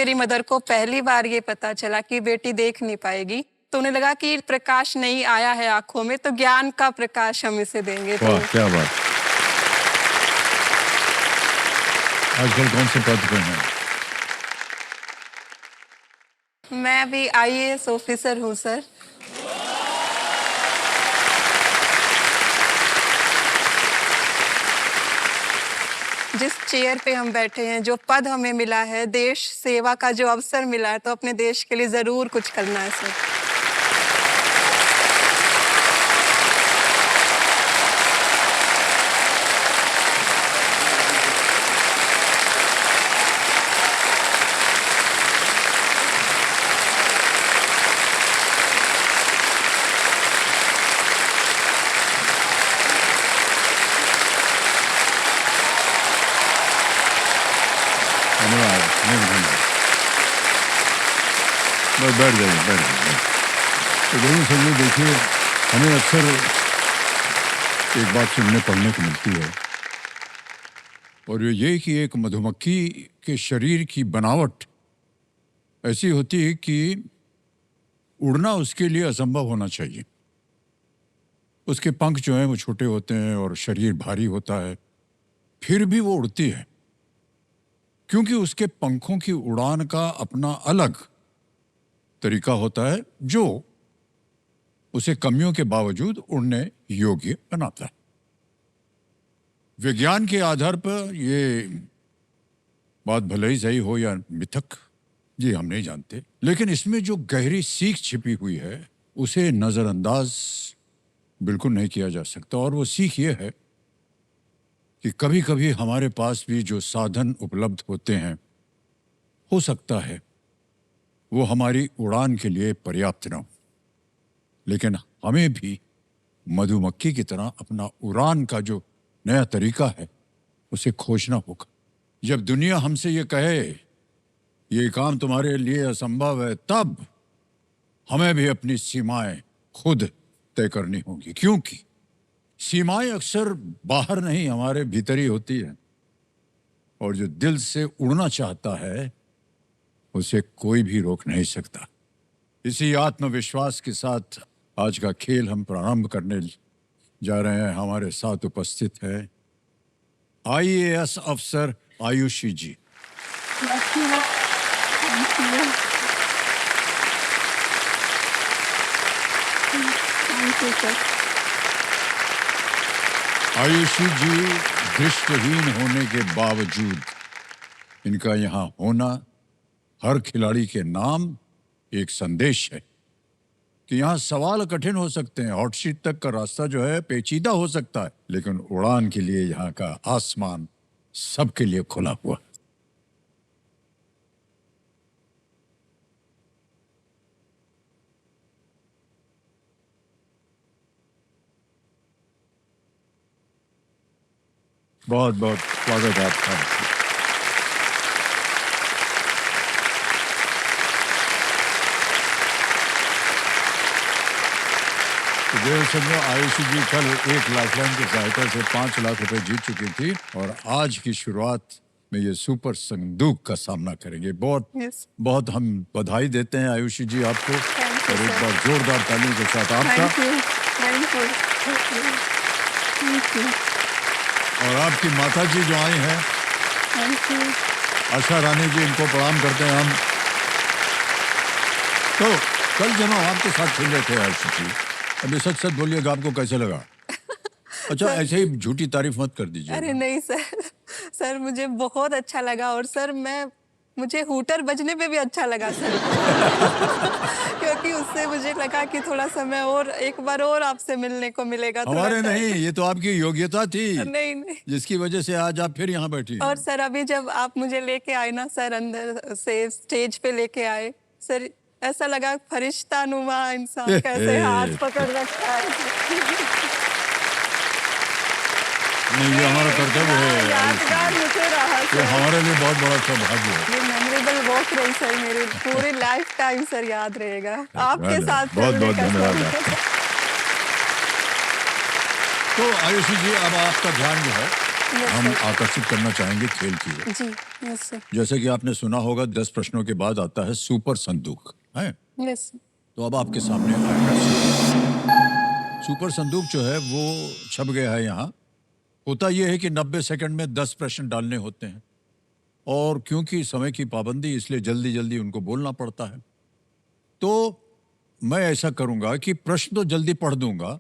मेरी मदर को पहली बार ये पता चला कि बेटी देख नहीं पाएगी, तो उन्हें लगा कि प्रकाश नहीं आया है आंखों में, तो ज्ञान का प्रकाश हम इसे देंगे। तो वाह, क्या बात। आजकल कौन से पद पे हैं? मैं अभी IAS ऑफिसर हूँ सर। जिस चेयर पे हम बैठे हैं, जो पद हमें मिला है, देश सेवा का जो अवसर मिला है, तो अपने देश के लिए जरूर कुछ करना है सर। बैठ जाइए। तो जरूर समझिए, देखिए हमें अक्सर एक बात सुनने पढ़ने को मिलती है, और ये कि एक मधुमक्खी के शरीर की बनावट ऐसी होती है कि उड़ना उसके लिए असंभव होना चाहिए। उसके पंख जो हैं वो छोटे होते हैं और शरीर भारी होता है, फिर भी वो उड़ती है, क्योंकि उसके पंखों की उड़ान का अपना अलग तरीका होता है जो उसे कमियों के बावजूद उड़ने योग्य बनाता है। विज्ञान के आधार पर ये बात भले ही सही हो या मिथक, ये हम नहीं जानते, लेकिन इसमें जो गहरी सीख छिपी हुई है उसे नजरअंदाज बिल्कुल नहीं किया जा सकता। और वो सीख ये है कि कभी कभी हमारे पास भी जो साधन उपलब्ध होते हैं, हो सकता है वो हमारी उड़ान के लिए पर्याप्त न हो, लेकिन हमें भी मधुमक्खी की तरह अपना उड़ान का जो नया तरीका है उसे खोजना होगा। जब दुनिया हमसे ये कहे ये काम तुम्हारे लिए असंभव है, तब हमें भी अपनी सीमाएं खुद तय करनी होगी, क्योंकि सीमाएं अक्सर बाहर नहीं हमारे भीतर ही होती है, और जो दिल से उड़ना चाहता है उसे कोई भी रोक नहीं सकता। इसी आत्मविश्वास के साथ आज का खेल हम प्रारंभ करने जा रहे हैं। हमारे साथ उपस्थित है IAS अफसर आयुषी जी। आयुषी जी दृष्टिहीन होने के बावजूद इनका यहाँ होना हर खिलाड़ी के नाम एक संदेश है कि यहाँ सवाल कठिन हो सकते हैं, हॉट सीट तक का रास्ता जो है पेचीदा हो सकता है, लेकिन उड़ान के लिए यहाँ का आसमान सबके लिए खुला हुआ। बहुत बहुत स्वागत है आपका। समझो आयुषी जी कल एक लाइफलाइन की सहायता से 5 लाख रुपए जीत चुकी थी, और आज की शुरुआत में ये सुपर संदूक का सामना करेंगे। बहुत हम बधाई देते हैं आयुषी जी आपको, और एक बार जोरदार तालियों के साथ आपका। और आपकी माता जी जो आई हैं, आशा रानी जी, इनको प्रणाम करते हैं हम। तो कल जब हम आपके साथ खेल रहे थे आयुषी जी, अभी सच सच बोलिएगा, आपको कैसे लगा? अच्छा, ऐसे ही झूठी तारीफ मत कर दीजिए। अरे नहीं सर मुझे बहुत अच्छा लगा, और सर मुझे हूटर बजने पे भी अच्छा लगा सर। क्योंकि उससे मुझे लगा कि थोड़ा समय और एक बार और आपसे मिलने को मिलेगा। हमारे नहीं, ये तो आपकी योग्यता थी। नहीं, जिसकी वजह से आज आप फिर यहाँ बैठी हैं। और सर अभी जब आप मुझे लेके आए ना सर, अंदर से स्टेज पे लेके आए सर, ऐसा लगा फरिश्ता नुमा इंसान कैसे हाथ पकड़ रखा है। नहीं, ये हमारा कर्तव्य है। यादगार मुझे रहा सर। ये हमारे लिए बहुत बड़ा सौभाग्य है। ये मेमोरेबल वॉक रही सर, मेरे पूरे लाइफ टाइम सर याद रहेगा आपके साथ। बहुत बहुत धन्यवाद। तो आयुषी जी, अब आपका ध्यान जो है हम सर। आकर्षित करना चाहेंगे खेल की ओर। जी, यस सर। जैसे कि आपने सुना होगा 10 प्रश्नों के बाद आता है सुपर संदूक है। Yes sir. तो अब आपके सामने आएगा सुपर संदूक जो है वो छप गया है यहाँ। होता यह है कि 90 सेकंड में 10 प्रश्न डालने होते हैं और क्योंकि समय की पाबंदी इसलिए जल्दी जल्दी उनको बोलना पड़ता है। तो मैं ऐसा करूंगा कि प्रश्न तो जल्दी पढ़ दूंगा,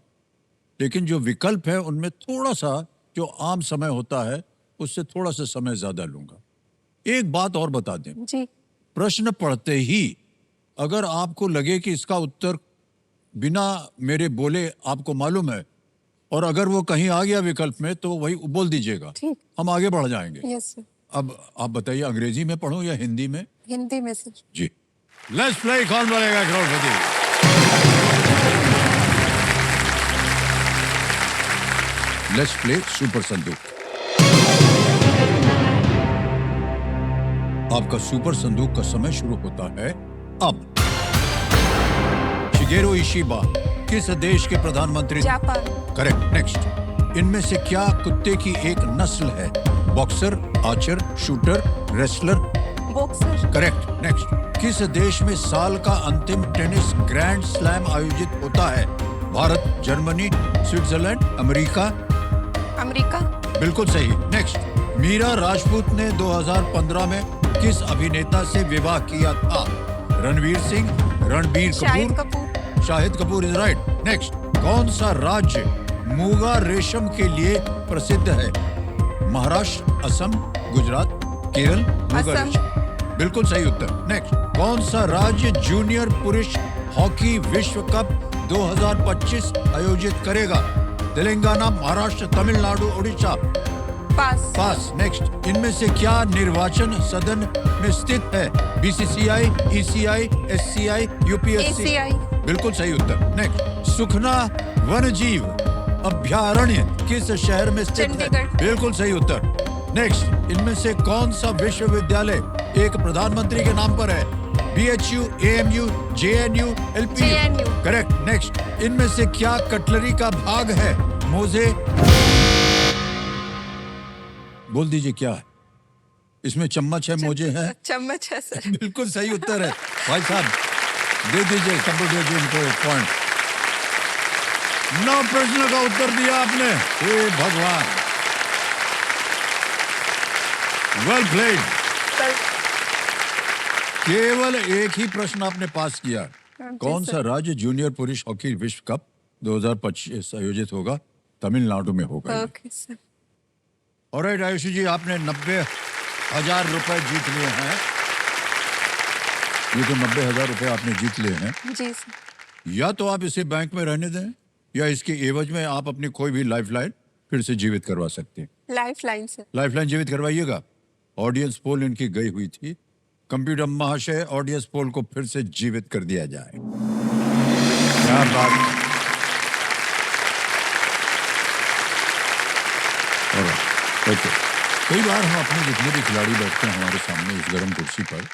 लेकिन जो विकल्प है उनमें थोड़ा सा जो आम समय होता है उससे थोड़ा सा समय ज्यादा लूंगा। एक बात और बता दें, जी। प्रश्न पढ़ते ही अगर आपको लगे कि इसका उत्तर बिना मेरे बोले आपको मालूम है और अगर वो कहीं आ गया विकल्प में तो वही बोल दीजिएगा, ठीक। हम आगे बढ़ जाएंगे। Yes sir. अब आप बताइए अंग्रेजी में पढ़ूं या हिंदी में? हिंदी में सर। जी। लेट्स प्ले कौन बनेगा करोड़पति। लेट्स प्ले सुपर संदूक। आपका सुपर संदूक का समय शुरू होता है अब। शिगेरो इशिबा किस देश के प्रधानमंत्री? जापान। करेक्ट। नेक्स्ट, इनमें से क्या कुत्ते की एक नस्ल है? Boxer, Archer, shooter, wrestler? Boxer. Correct. Next, किस देश में साल का अंतिम टेनिस ग्रैंड स्लैम आयोजित होता है? Bharat, Germany, Switzerland, America? America. बिल्कुल सही। नेक्स्ट, मीरा राजपूत ने 2015 में किस अभिनेता से विवाह किया था? Ranveer Singh, Ranbir Shahid Kapoor? Kapoor. Shahid Kapoor is right. Next, कौन सा राज्य मूंगा रेशम के लिए प्रसिद्ध है? महाराष्ट्र, असम, गुजरात, केरल? मूंगा असम। रेशम। बिल्कुल सही उत्तर। नेक्स्ट, कौन सा राज्य जूनियर पुरुष हॉकी विश्व कप 2025 आयोजित करेगा? तेलंगाना, महाराष्ट्र, तमिलनाडु, उड़ीसा? पास। पास। नेक्स्ट, इनमें से क्या निर्वाचन सदन में स्थित है? BCCI, ECI, SCI, UPSC? ACI. बिल्कुल सही उत्तर। नेक्स्ट, सुखना वन्यजीव अभ्यारण्य किस शहर में स्थित है? चंडीगढ़। बिल्कुल सही उत्तर। नेक्स्ट, इनमें से कौन सा विश्वविद्यालय एक प्रधानमंत्री के नाम पर है? BHU, AMU, JNU, LPU? JNU। Correct. Next, इनमें से क्या कटलरी का भाग है? मोजे? बोल दीजिए क्या है? इसमें चम्मच है, मोजे है? चम्मच है सर। बिल्कुल सही उत्तर है। भाई साहब दे दीजिए कंप्यूटर जी इनको एक पॉइंट। 9 प्रश्नों का उत्तर दिया आपने। हे भगवान, वेल प्लेड। सर। केवल एक ही प्रश्न आपने पास किया। जी, कौन सा राज्य जूनियर पुरुष हॉकी विश्व कप 2025 आयोजित होगा? तमिलनाडु में होगा। Okay sir. ऑलराइट आयुषी जी, आपने 90,000 रुपए जीत लिए हैं। ये तो 90,000 रुपए आपने जीत लिए हैं। जी सर। या तो आप इसे बैंक में रहने दें या इसके एवज में आप अपनी कोई भी लाइफलाइन फिर से जीवित करवा सकते हैं। Life line sir. लाइफलाइन जीवित करवाइएगा। ऑडियंस पोल इनकी गई हुई थी। कंप्यूटर महाशय, ऑडियंस पोल को फिर से जीवित कर दिया जाए। क्या बात। ओके। कई बार हम अपने जितने भी खिलाड़ी बैठते हैं हमारे सामने इस गर्म कुर्सी पर,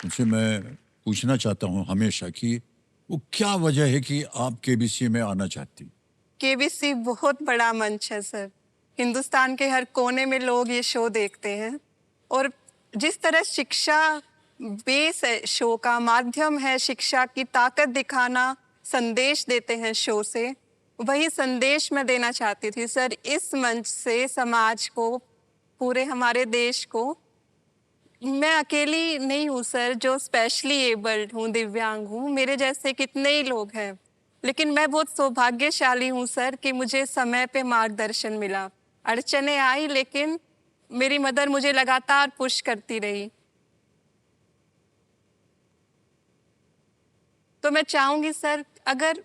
उनसे मैं पूछना चाहता हूं हमेशा कि वो क्या वजह है कि आप केबीसी में आना चाहती? केबीसी बहुत बड़ा मंच है सर। हिंदुस्तान के हर कोने में लोग ये शो देखते हैं और जिस तरह शिक्षा बेस है, शो का माध्यम है, शिक्षा की ताकत दिखाना, संदेश देते हैं शो से, वही संदेश मैं देना चाहती थी सर। इस मंच से समाज को, पूरे हमारे देश को, मैं अकेली नहीं हूँ सर जो स्पेशली एबल्ड हूँ, दिव्यांग हूँ, मेरे जैसे कितने ही लोग हैं, लेकिन मैं बहुत सौभाग्यशाली हूँ सर कि मुझे समय पे मार्गदर्शन मिला। अड़चने आई लेकिन मेरी मदर मुझे लगातार पुश करती रही। तो मैं चाहूंगी सर, अगर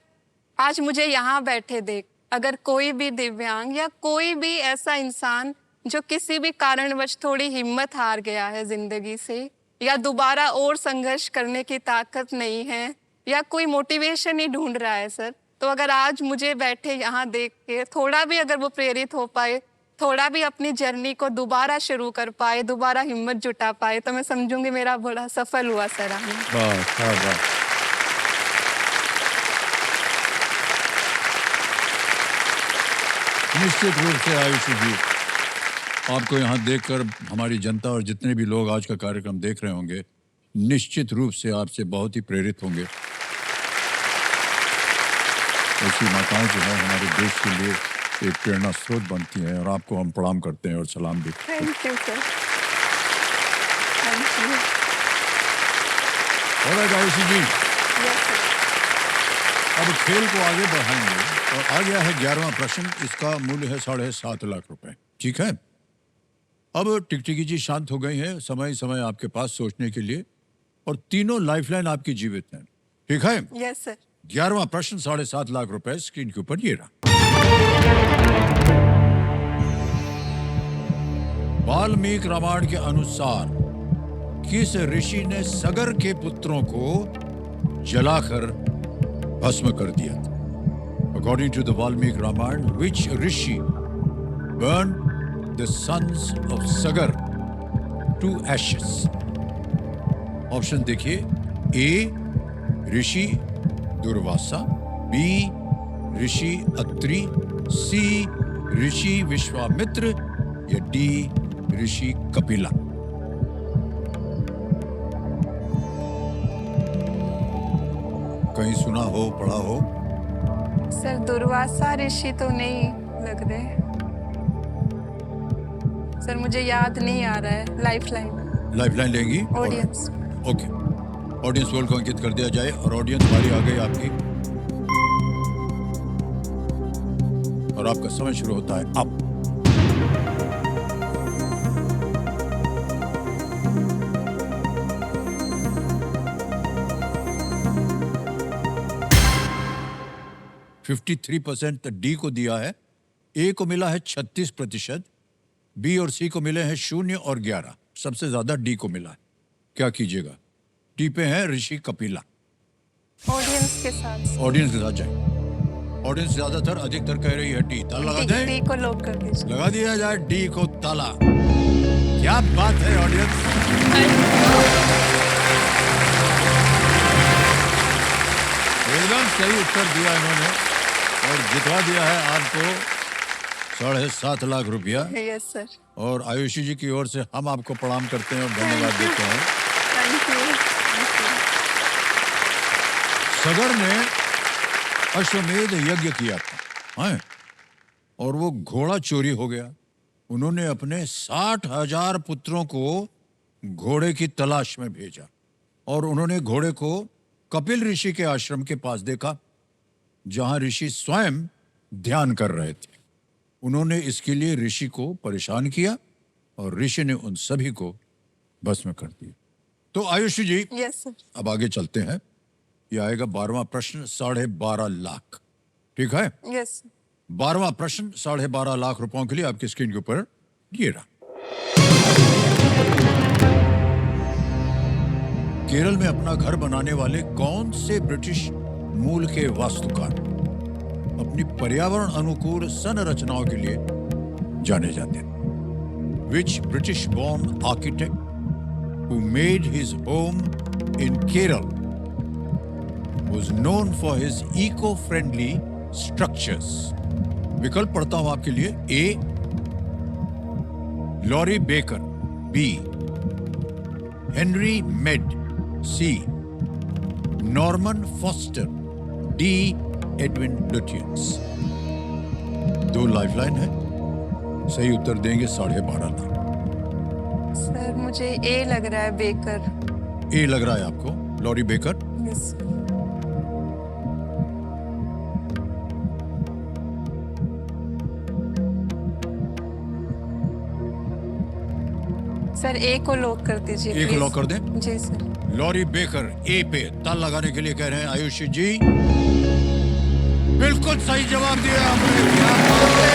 आज मुझे यहाँ बैठे देख, अगर कोई भी दिव्यांग या कोई भी ऐसा इंसान जो किसी भी कारणवश थोड़ी हिम्मत हार गया है जिंदगी से, या दोबारा और संघर्ष करने की ताकत नहीं है, या कोई मोटिवेशन ही ढूंढ रहा है सर, तो अगर आज मुझे बैठे यहाँ देख के थोड़ा भी अगर वो प्रेरित हो पाए, थोड़ा भी अपनी जर्नी को दोबारा शुरू कर पाए, दोबारा हिम्मत जुटा पाए, तो मैं समझूंगी मेरा बड़ा सफल हुआ सर आज। वाह। निश्चित रूप से आयुषी जी, आपको यहाँ देखकर हमारी जनता और जितने भी लोग आज का कार्यक्रम देख रहे होंगे निश्चित रूप से आपसे बहुत ही प्रेरित होंगे। ऐसी माताएं जो है हमारे देश के लिए एक प्रेरणा स्रोत बनती हैं और आपको हम प्रणाम करते हैं और सलाम भी। Thank you sir, thank you. Alright Aayushi ji, yes sir. अब खेल को आगे बढ़ाएंगे और आ गया है 11वां प्रश्न। इसका मूल्य है 7.5 लाख रुपए। ठीक है, अब टिकटिकी जी शांत हो गई हैं, समय समय आपके पास सोचने के लिए, और तीनों लाइफलाइन आपकी जीवित हैं। ठीक है, यस सर। 11वां प्रश्न 7.5 लाख रुपए स्क्रीन के ऊपर ये रहा। वाल्मीकि रामायण के अनुसार किस ऋषि ने सगर के पुत्रों को जलाकर भस्म कर दिया था? According to the Valmiki Ramayana, which rishi burned the sons of Sagar to ashes? Option देखिए, ए ऋषि दुर्वासा, बी ऋषि अत्रि, सी ऋषि विश्वामित्र या डी ऋषि कपिला। कहीं सुना हो, पढ़ा हो? सर दुर्वासा ऋषि तो नहीं लग रहे सर, मुझे याद नहीं आ रहा है। लाइफलाइन लेंगी? ऑडियंस। ओके, ऑडियंस पोल को अंकित कर दिया जाए और ऑडियंस बारी आ गई आपकी और आपका समय शुरू होता है अब। %53% डी को दिया है, ए को मिला है 36%, बी और सी को मिले हैं 0 और 11, सबसे ज्यादा डी को मिला है। क्या कीजिएगा? डी पे है ऋषि कपिला। ऑडियंस के साथ। ऑडियंस के साथ जाए। ऑडियंस ज्यादातर अधिकतर कह रही है डी। ताला लगा दें? डी को लॉक कर दीजिए। लगा दिया जाए डी को ताला। क्या बात है ऑडियंस, एकदम सही उत्तर दिया इन्होंने और जितवा दिया है आपको 7.5 लाख रुपया। Yes sir. और आयुषी जी की ओर से हम आपको प्रणाम करते हैं और धन्यवाद देते हैं। Thank you. सगर ने अश्वमेध यज्ञ किया था, हैं? और वो घोड़ा चोरी हो गया। उन्होंने अपने 60,000 पुत्रों को घोड़े की तलाश में भेजा और उन्होंने घोड़े को कपिल ऋषि के आश्रम के पास देखा जहां ऋषि स्वयं ध्यान कर रहे थे। उन्होंने इसके लिए ऋषि को परेशान किया और ऋषि ने उन सभी को भस्म कर दिया। तो आयुषी जी, यस सर। अब आगे चलते हैं। यह आएगा 12वां प्रश्न 12.5 लाख। ठीक है, यस। 12वां प्रश्न 12.5 लाख रुपयों के लिए आपकी स्क्रीन के ऊपर ये रहा। केरल में अपना घर बनाने वाले कौन से ब्रिटिश मूल के वास्तुकार अपनी पर्यावरण अनुकूल संरचनाओं के लिए जाने जाते हैं? Which British born architect who made his home in Kerala was known for his eco-friendly structures? विकल्प पढ़ता हूं आपके लिए। A Laurie Baker, B Henry Medd, C Norman Foster, D Edwin Lutyens. 2 lifeline है, सही उत्तर देंगे 12.5 लाख। सर मुझे ए लग रहा है, बेकर। ए लग रहा है आपको, लॉरी बेकर? यस। सर ए को लॉक कर दीजिए। ए को लॉक कर दें? जी सर। लॉरी बेकर ए पे ताल लगाने के लिए कह रहे हैं आयुषी जी। बिल्कुल सही जवाब दिया आपने। क्या बात है।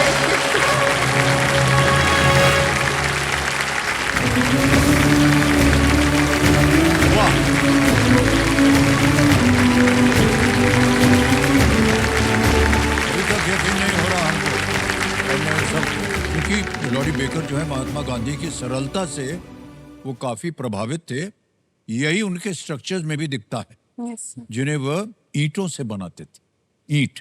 वाह, अभी तक यकीन नहीं हो रहा हमको, क्योंकि लॉरी बेकर जो है महात्मा गांधी की सरलता से वो काफी प्रभावित थे। यही उनके स्ट्रक्चर्स में भी दिखता है, यस सर। जिन्हें वह ईंटों से बनाते थे। ईंट।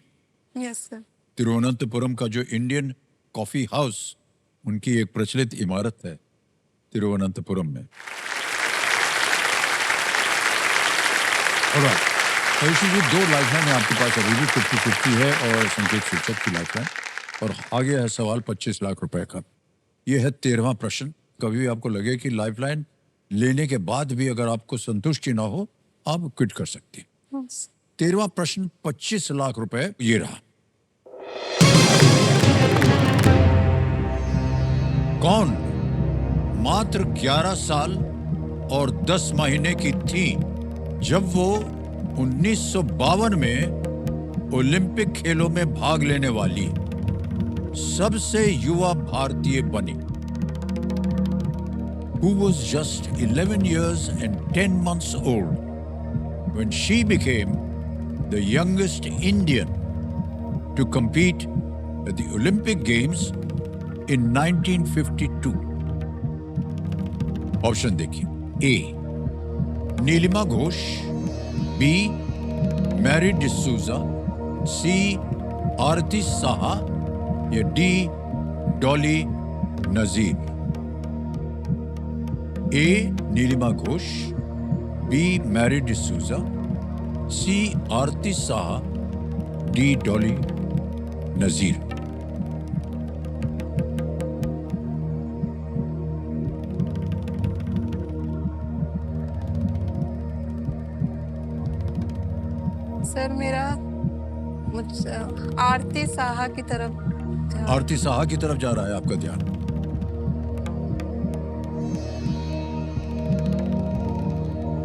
Yes sir. तिरुवनंतपुरम का जो इंडियन कॉफी हाउस उनकी एक प्रचलित इमारत है तिरुवनंतपुरम में। Alright, आयुषी जी, 2 लाइफलाइन है आपके पास अभी भी, 50-50 है और संकेत सूचक की लाइफलाइन, और आगे है सवाल 25 लाख रुपए का। यह है 13वां प्रश्न। कभी भी आपको लगे कि लाइफलाइन लेने के बाद भी अगर आपको संतुष्टि ना हो, आप क्विट कर सकती हैं। 13वां प्रश्न 25 लाख रुपए ये रहा। कौन मात्र 11 साल और 10 महीने की थी जब वो 1952 में ओलंपिक खेलों में भाग लेने वाली सबसे युवा भारतीय बनी? Who was just 11 years and 10 months old when she became the youngest Indian to compete at the Olympic Games in 1952. Option देखिए। A Neelima Ghosh, B Mary D'Souza, C Aarti Saha या D Dolly Nazir. A Neelima Ghosh, B Mary D'Souza, C Aarti Saha, D Dolly Nazir. Sir मेरा आरती साहा की तरफ आरती साहा की तरफ जा रहा है आपका ध्यान।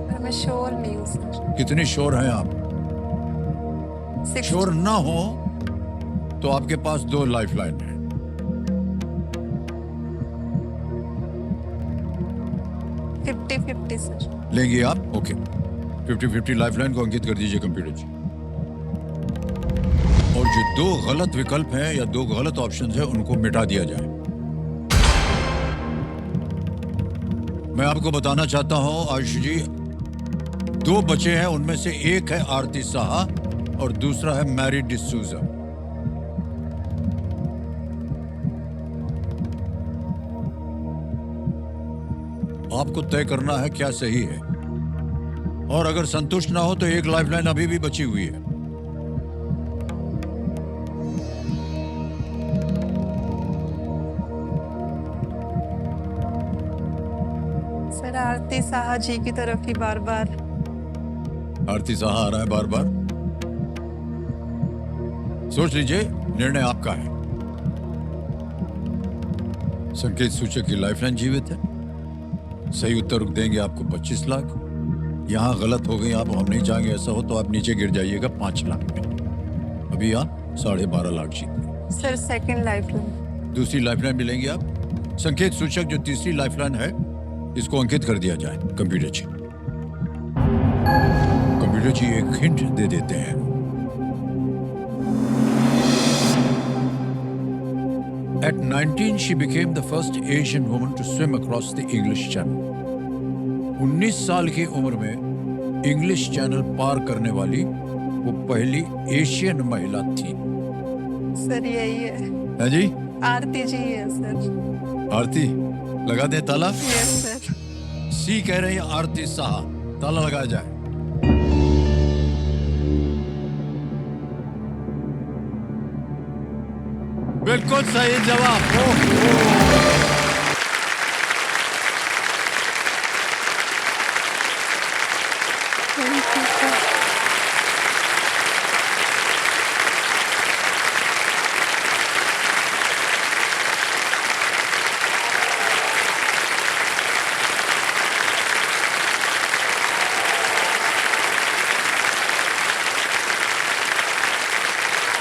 पर मैं श्योर नहीं हूँ सर। कितनी श्योर हैं आप? 60 श्योर ना हो तो आपके पास 2 लाइफलाइन है। Fifty 50 sir. लेंगे आप? ओके, 50-50 लाइफलाइन को अंकित कर दीजिए कंप्यूटर जी। और जो 2 गलत विकल्प हैं या 2 गलत ऑप्शंस हैं उनको मिटा दिया जाए। मैं आपको बताना चाहता हूं आयुष जी, 2 बचे हैं, उनमें से एक है आरती साहा और दूसरा है मैरी डिसूजा। आपको तय करना है क्या सही है, और अगर संतुष्ट ना हो तो एक लाइफलाइन अभी भी बची हुई है। सर आरती साहा जी की तरफ ही बार बार। आरती साहा आ रहा है बार बार। सोच लीजिए, निर्णय आपका है। संकेत सूचक की लाइफलाइन जीवित है। सही उत्तर देंगे आपको 25 लाख। यहां गलत हो गई आप, हम नहीं चाहेंगे ऐसा हो, तो आप नीचे गिर जाइएगा 5 लाख में। अभी आप 12.5 लाख जीत। Sir second lifeline. दूसरी लाइफलाइन मिलेंगी आप। संकेत सूचक जो तीसरी लाइफलाइन है, इसको अंकित कर दिया जाए कंप्यूटर जी। कंप्यूटर जी एक हिंट दे देते हैं। At 19, she became the first Asian woman to swim across the English Channel. 19 साल की उम्र में इंग्लिश चैनल पार करने वाली वो पहली एशियन महिला थी। सर यही है। है जी? आरती जी है सर। आरती, लगा दे ताला। Yes sir. सी कह रही है आरती साहा, ताला लगाया जाए। बिल्कुल सही जवाब। Thank you sir.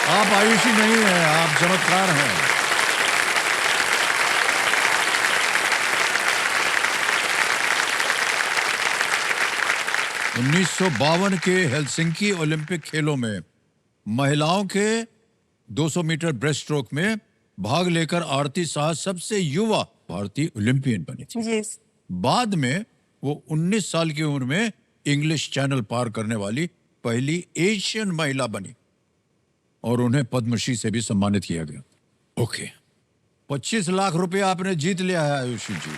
आप आयुषी नहीं हैं, आप चमत्कार हैं। उन्नीस के हेलसिंकी ओलंपिक खेलों में महिलाओं के 200 मीटर ब्रेस्ट स्ट्रोक में भाग लेकर आरती साहा सबसे युवा भारतीय ओलंपियन बनी थी। यस। बाद में वो 19 साल की उम्र में इंग्लिश चैनल पार करने वाली पहली एशियन महिला बनी और उन्हें पद्मश्री से भी सम्मानित किया गया। ओके, 25 लाख रुपए आपने जीत लिया है आयुषी जी।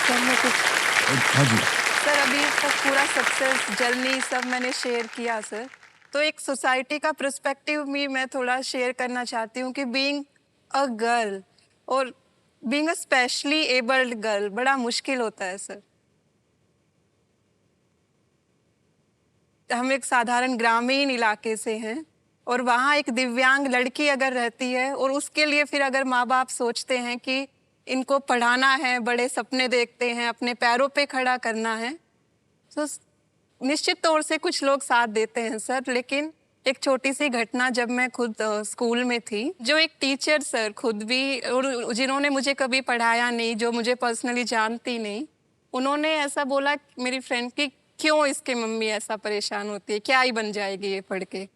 सर मैं कुछ हाँ जी। सर अभी तक पूरा सक्सेस जर्नी सब मैंने शेयर किया सर। तो एक सोसाइटी का पर्सपेक्टिव भी मैं थोड़ा शेयर करना चाहती हूँ कि बीइंग अ गर्ल और being a specially abled girl बड़ा मुश्किल होता है सर। हम एक साधारण ग्रामीण इलाके से हैं और वहाँ एक दिव्यांग लड़की अगर रहती है और उसके लिए फिर अगर माँ बाप सोचते हैं कि इनको पढ़ाना है, बड़े सपने देखते हैं, अपने पैरों पे खड़ा करना है, तो निश्चित तौर से कुछ लोग साथ देते हैं सर। लेकिन एक छोटी सी घटना, जब मैं खुद स्कूल में थी, जो एक टीचर सर खुद भी और जिन्होंने मुझे कभी पढ़ाया नहीं, जो मुझे पर्सनली जानती नहीं, उन्होंने ऐसा बोला मेरी फ्रेंड की, क्यों इसके मम्मी ऐसा परेशान होती है, क्या ही बन जाएगी ये पढ़ के।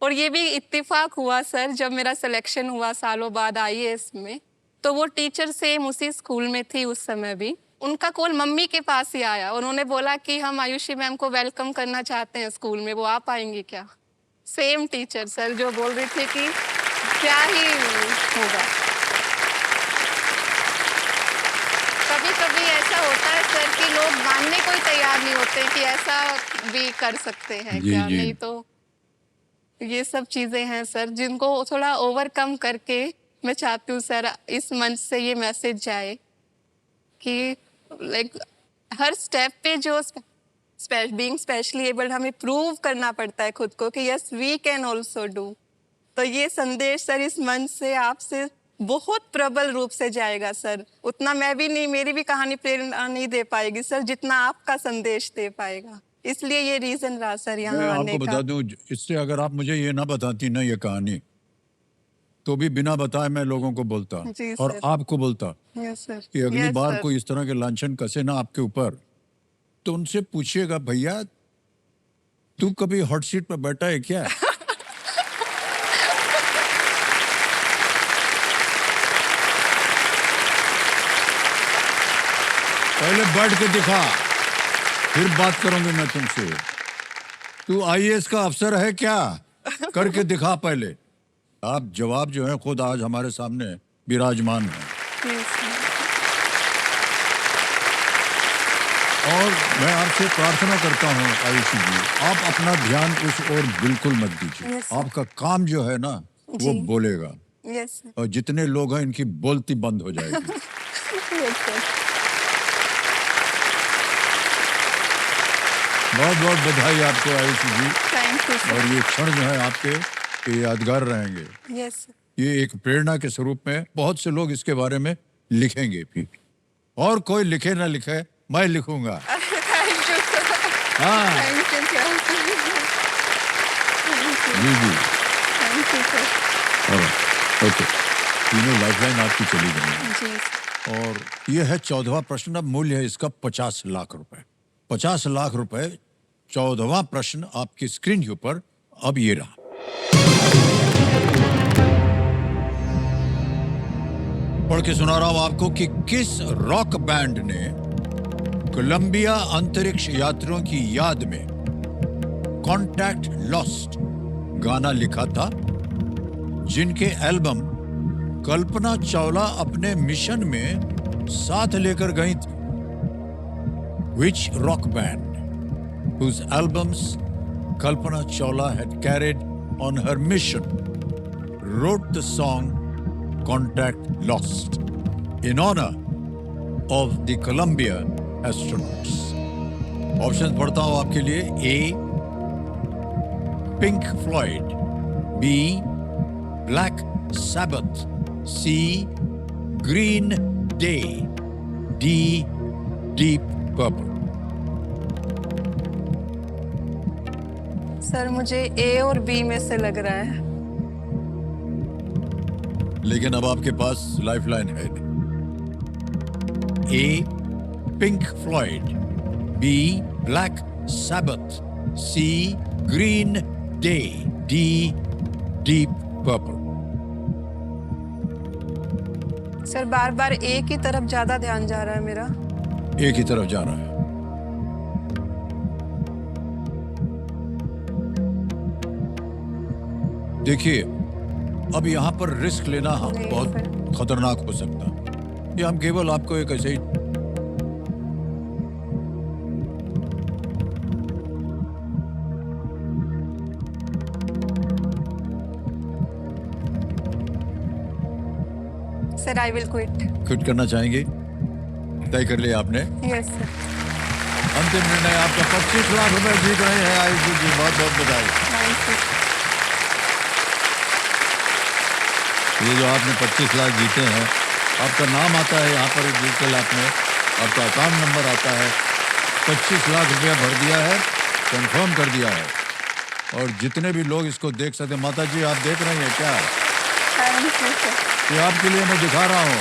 और ये भी इत्तेफाक हुआ सर, जब मेरा सिलेक्शन हुआ सालों बाद आईएएस में, तो वो टीचर सेम उसी स्कूल में थी उस समय भी। उनका कॉल मम्मी के पास ही आया, उन्होंने बोला कि हम आयुषी मैम को वेलकम करना चाहते हैं स्कूल में, वो आ पाएंगी क्या। सेम टीचर सर जो बोल रही थी कि क्या ही होगा। कभी कभी ऐसा होता है सर कि लोग मानने को ही तैयार नहीं होते कि ऐसा भी कर सकते हैं जी, क्या। जी। नहीं तो ये सब चीजें हैं सर जिनको थोड़ा ओवरकम करके मैं चाहती हूँ सर इस मंच से ये मैसेज जाए कि लाइक हर स्टेप पे जो बीइंग स्पेशली एबल्ड हमें प्रूव करना पड़ता है खुद को कि yes we can also do. तो ये संदेश सर इस मंच से आपसे बहुत प्रबल रूप से जाएगा सर। उतना मैं भी नहीं, मेरी भी कहानी प्रेरणा नहीं दे पाएगी सर जितना आपका संदेश दे पाएगा। इसलिए ये रीजन रहा सर मैं यहाँ आने आपको का। बता दूं, इससे अगर आप मुझे ये ना बताती ना ये कहानी, तो भी बिना बताए मैं लोगों को बोलता जी और सर। आपको बोलता यस सर। कि अगली यस बार सर। कोई इस तरह के लांछन कसे ना आपके ऊपर, तो उनसे पूछिएगा, भैया तू कभी हॉट सीट पर बैठा है क्या? पहले बैठ के दिखा, फिर बात करूंगी मैं तुमसे। तू आईएएस का अफसर है क्या? करके दिखा पहले। आप जवाब जो है खुद आज हमारे सामने विराजमान है। Yes sir. और मैं आपसे प्रार्थना करता हूँ आयुषी जी, आप अपना ध्यान उस ओर बिल्कुल मत दीजिए। Yes, sir. आपका काम जो है ना वो जी। बोलेगा, यस सर। और जितने लोग हैं इनकी बोलती बंद हो जाएगी। Yes sir. बहुत बहुत बधाई आपको आयुषी जी। थैंक यू और सर। ये क्षण जो है आपके ये यादगार रहेंगे। Yes sir. ये एक प्रेरणा के स्वरूप में बहुत से लोग इसके बारे में लिखेंगे भी, और कोई लिखे ना लिखे मैं लिखूंगा। Thank you sir. हाँ थैंक यू सर। जी जी। Thank you sir. ओके, तीनों लाइफलाइन आपकी चली गई। जी सर। और ये है 14वां प्रश्न। अब मूल्य है इसका 50 लाख रुपए। 50 लाख रुपए। 14वां प्रश्न आपकी स्क्रीन के ऊपर अब ये रहा। पढ़ के सुना रहा हूं आपको कि किस रॉक बैंड ने कोलंबिया अंतरिक्ष यात्रियों की याद में कॉन्टैक्ट लॉस्ट गाना लिखा था, जिनके एल्बम कल्पना चावला अपने मिशन में साथ लेकर गई थी। Which rock band whose albums Kalpana Chawla had carried on her mission wrote the song Contact Lost in honor of the Columbia astronauts? Option पढ़ता हूं आपके लिए। A. Pink Floyd, B. Black Sabbath, C. Green Day, D. Deep Purple. Sir मुझे ए और B में से लग रहा है। लेकिन अब आपके पास लाइफलाइन है। A. Pink Floyd, B. Black Sabbath, C. Green Day, D. Deep Purple. Sir sir बार बार एक ही तरफ ज्यादा ध्यान जा रहा है मेरा। एक ही तरफ जा रहा है। देखिए, अब यहाँ पर रिस्क लेना नहीं, बहुत सर। खतरनाक हो सकता है। ये हम केवल आपको एक ऐसे ही sir I will quit. Quit करना चाहेंगे? तय कर लिया आपने। Yes sir. अंतिम निर्णय आपका 25 लाख रुपए जीत रहे हैं आयुषी जी, बहुत बहुत बधाई। Thank you. ये जो आपने 25 लाख जीते हैं, आपका नाम आता है यहाँ पर, डिटेल आपने, आपका अकाउंट नंबर आता है, 25 लाख रुपया भर दिया है, कंफर्म कर दिया है। और जितने भी लोग इसको देख सकते हैं, माता जी आप देख रही हैं क्या? Thank you sir. ये आपके लिए मैं दिखा रहा हूँ,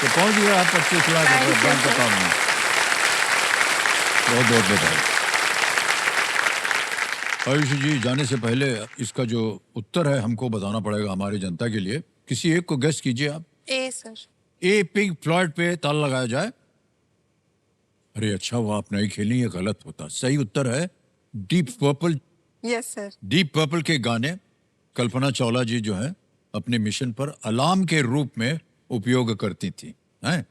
तो पहुंच गया आप 25 लाख Thank रुपए you, बैंक sir. अकाउंट में। बहुत बहुत बधाई। आयुषी जी, जाने से पहले इसका जो उत्तर है हमको बताना पड़ेगा हमारी जनता के लिए। किसी एक को गेस कीजिए आप। ए सर। ए पिंक फ्लॉयड पे ताला लगाया जाए। अरे अच्छा, वो आप नहीं खेली, ये गलत होता। सही उत्तर है deep purple. Yes sir. Deep purple के गाने कल्पना चावला जी जो है अपने मिशन पर अलार्म के रूप में उपयोग करती थी, हैं?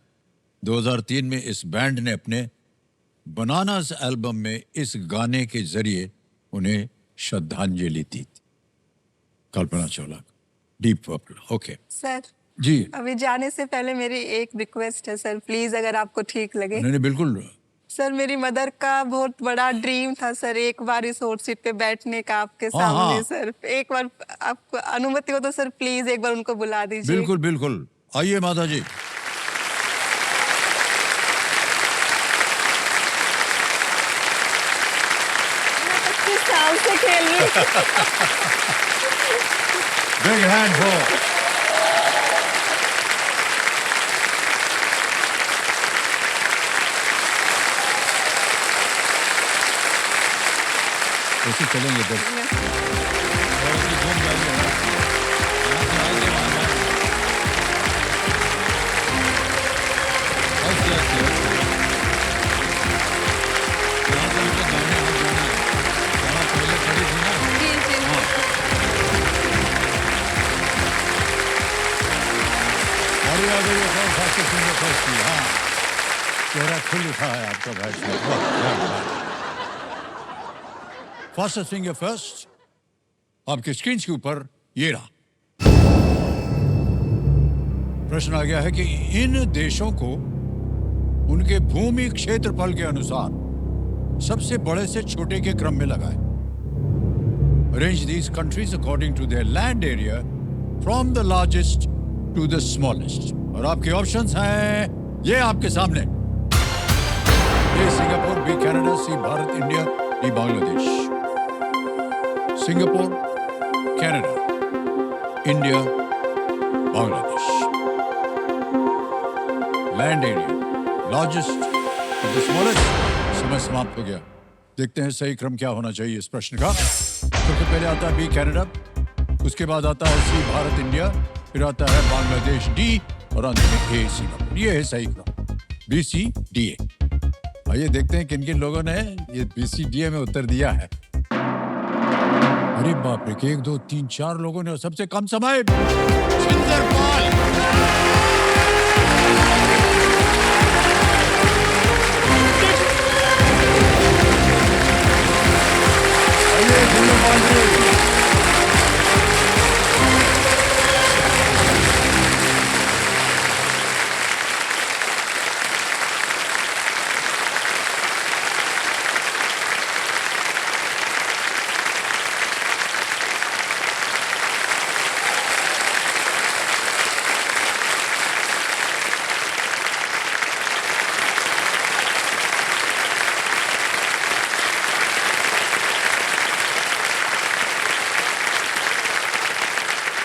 2003 में इस बैंड ने अपने बनानास एल्बम में इस गाने के जरिए उन्हें श्रद्धांजलि दी थी। Kalpana Chawla, Deep Purple. Okay sir ji. अभी जाने से पहले मेरी एक रिक्वेस्ट है सर, प्लीज अगर आपको ठीक लगे। नहीं नहीं, बिल्कुल। सर मेरी मदर का बहुत बड़ा ड्रीम था सर, एक बार इस हॉट सीट पे बैठने का आपके हाँ, सामने। हाँ। सर एक बार आपको अनुमति हो तो सर प्लीज एक बार उनको बुला दीजिए। बिल्कुल बिल्कुल, आइए माता जी। मैं 25 साल से खेल रही हूँ। बिग हैंड फॉर ऐसे चलेंगे बस। और ऐसे घूम जाएंगे। यहाँ से आगे वहाँ जाएंगे। बस, बस, बस। यहाँ से हमको दाहिने हाथ जाना है। जहाँ पहले खड़ी थी ना। जी जी। हाँ। और ये आ गई एक और फास्ट सिंगर फर्स्ट की। हाँ, चेहरा खुल उठा है आपका भाई साहब। फर्स्ट सिंगर फर्स्ट आपके स्क्रीन के ऊपर ये रहा। प्रश्न आ गया है कि इन देशों को उनके भूमि क्षेत्रफल के अनुसार सबसे बड़े से छोटे के क्रम में लगाए। Arrange these countries according to their land area from the largest to the smallest. और आपके ऑप्शंस हैं ये आपके सामने। A Singapore, B Canada, C Bharat, India, D Bangladesh. Singapore, Canada, India, Bangladesh. Land area largest to the smallest. समय समाप्त हो गया। देखते हैं सही क्रम क्या होना चाहिए इस प्रश्न का। सबसे पहले आता है बी कनाडा, उसके बाद आता है सी भारत इंडिया, फिर आता है बांग्लादेश डी, और अंत में ए सिंगापुर। ये है सही क्रम, बी सी डी ए। आइए देखते हैं किन किन लोगों ने ये बी सी डी ए में उत्तर दिया है। अरे बाप रे, 1 2 3 4 लोगों ने, और सबसे कम समय सुंदरपाल। आइए सुंदरपाल जी।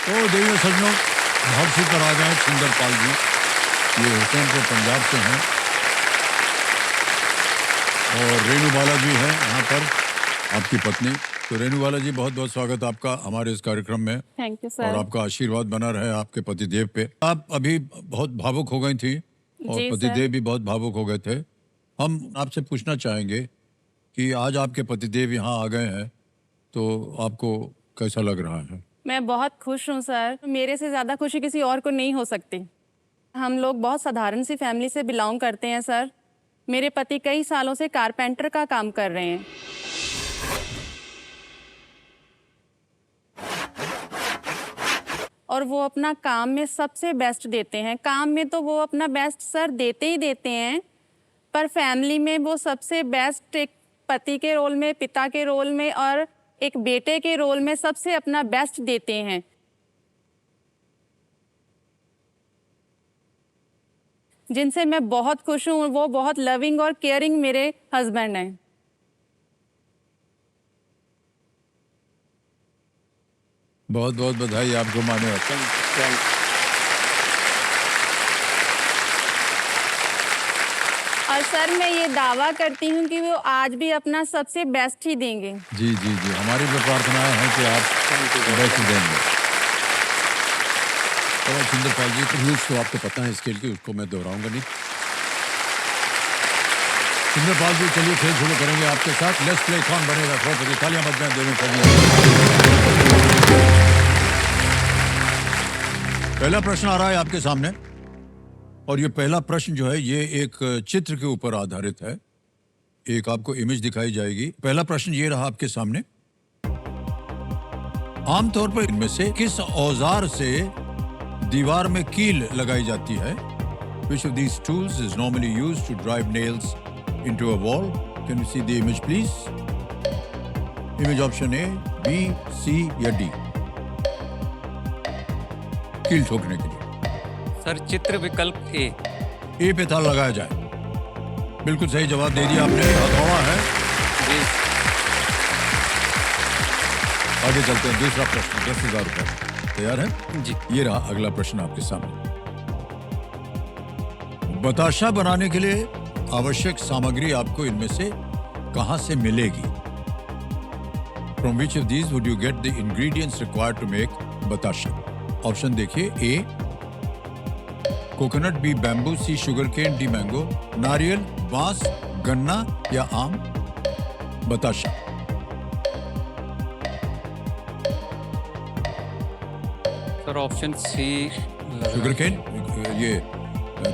तो देखिए सज्जनों, हर सीट पर आ गए सुंदरपाल जी। ये हुसैनपुर पंजाब से हैं, और रेणु बाला जी हैं यहाँ पर, आपकी पत्नी। तो रेणुवाला जी, बहुत बहुत स्वागत आपका हमारे इस कार्यक्रम में। थैंक यू और सर। आपका आशीर्वाद बना रहे आपके पतिदेव पे। आप अभी बहुत भावुक हो गई थी और जी, पतिदेव सर। भी बहुत भावुक हो गए थे। हम आपसे पूछना चाहेंगे कि आज आपके पतिदेव यहाँ आ गए हैं, तो आपको कैसा लग रहा है? मैं बहुत खुश हूँ सर। मेरे से ज़्यादा खुशी किसी और को नहीं हो सकती। हम लोग बहुत साधारण सी फैमिली से बिलोंग करते हैं सर। मेरे पति कई सालों से कारपेंटर का काम कर रहे हैं। और वो अपना काम में सबसे बेस्ट देते हैं। काम में तो वो अपना बेस्ट सर देते ही देते हैं, पर फैमिली में वो सबसे बेस्ट एक पति के रोल में, पिता के रोल में और एक बेटे के रोल में सबसे अपना बेस्ट देते हैं। जिनसे मैं बहुत खुश हूँ। वो बहुत लविंग और केयरिंग मेरे हस्बैंड हैं। बहुत बहुत बधाई आपको माने। और सर मैं ये दावा करती हूँ कि वो आज भी अपना सबसे बेस्ट ही देंगे। जी जी जी, हमारी भी प्रार्थनाएं हैं कि आप बेस्ट देंगे। और सुंदरपाल जी, रूल्स तो आपको पता है इस खेल के, उसको मैं दोहराऊंगा नहीं। सुंदरपाल जी, चलिए खेल शुरू करेंगे आपके साथ। Let's play. कौन बनेगा करोड़पति? तालियां बजाएं दोनों के लिए। पहला प्रश्न आ रहा है आपके सामने, और ये पहला प्रश्न जो है ये एक चित्र के ऊपर आधारित है। एक आपको इमेज दिखाई जाएगी। पहला प्रश्न ये रहा आपके सामने। आमतौर पर इनमें से किस औजार से दीवार में कील लगाई जाती है? Which of these tools is normally used to drive nails into a wall? Can you see the image, please? Image option A, B, C या D? कील ठोकने के लिए सर चित्र विकल्प ए। ए पे ताला लगाया जाए। बिल्कुल सही जवाब दे दिया आपने। हथौड़ा है। जी आगे चलते हैं। दूसरा प्रश्न 10,000 रुपए। तैयार है जी। ये रहा अगला प्रश्न आपके सामने। बताशा बनाने के लिए आवश्यक सामग्री आपको इनमें से कहां से मिलेगी? From which of these would you get the ingredients required to make batasha? Option देखिए। A coconut, B bamboo, C sugar cane, D mango. नारियल, बांस, गन्ना या आम? Batasha. Sir option C. Sugar cane, ये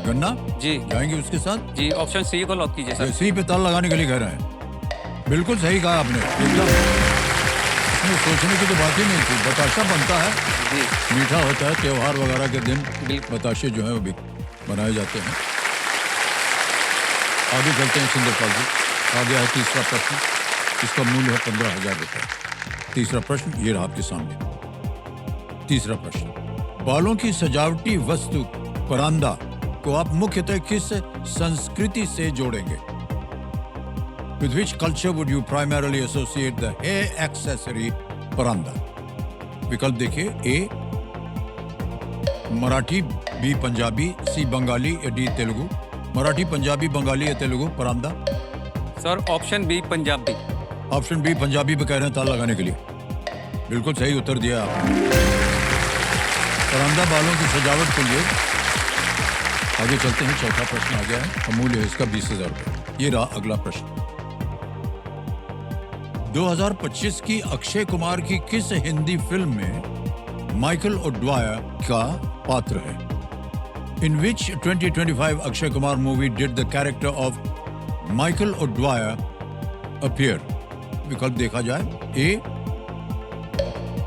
गन्ना जी जाएंगे उसके साथ। जी, ऑप्शन सी को लॉक कीजिए सर। सी पे ताला लगाने के लिए कह रहे हैं। बिल्कुल सही कहा आपने। एकदम इसमें सोचने की तो बात ही नहीं थी। बताशा बनता है, जी मीठा होता है। त्योहार वगैरह के दिन बिल्कुल। बताशे जो है वो भी बनाए जाते हैं। आगे चलते हैं सुंदरपाल जी। आ गया है तीसरा प्रश्न। इसका मूल्य है 15,000 रुपए। तीसरा प्रश्न ये रहा आपके सामने। तीसरा प्रश्न, बालों की सजावटी वस्तु परांदा को आप मुख्यतः किस संस्कृति से जोड़ेंगे? With which culture would you primarily associate the hair accessory paranda? विकल्प देखिए। A Marathi, B Punjabi, C Bengali या डी तेलुगु? मराठी, पंजाबी, बंगाली या Telugu paranda? Sir option B Punjabi. Option B Punjabi पे कह रहे हैं ताला लगाने के लिए। बिल्कुल सही उत्तर दिया आपने। परांदा बालों की सजावट के लिए। आगे चलते हैं। चौथा प्रश्न आ गया है। अमूल्य है इसका 20,000 रुपए। ये रहा अगला प्रश्न। 2025 की अक्षय कुमार की किस हिंदी फिल्म में माइकल ओडवायर का पात्र है? In which 2025 Akshay Kumar movie did the character of Michael O'Dwyer appear? विकल्प देखा जाए। ए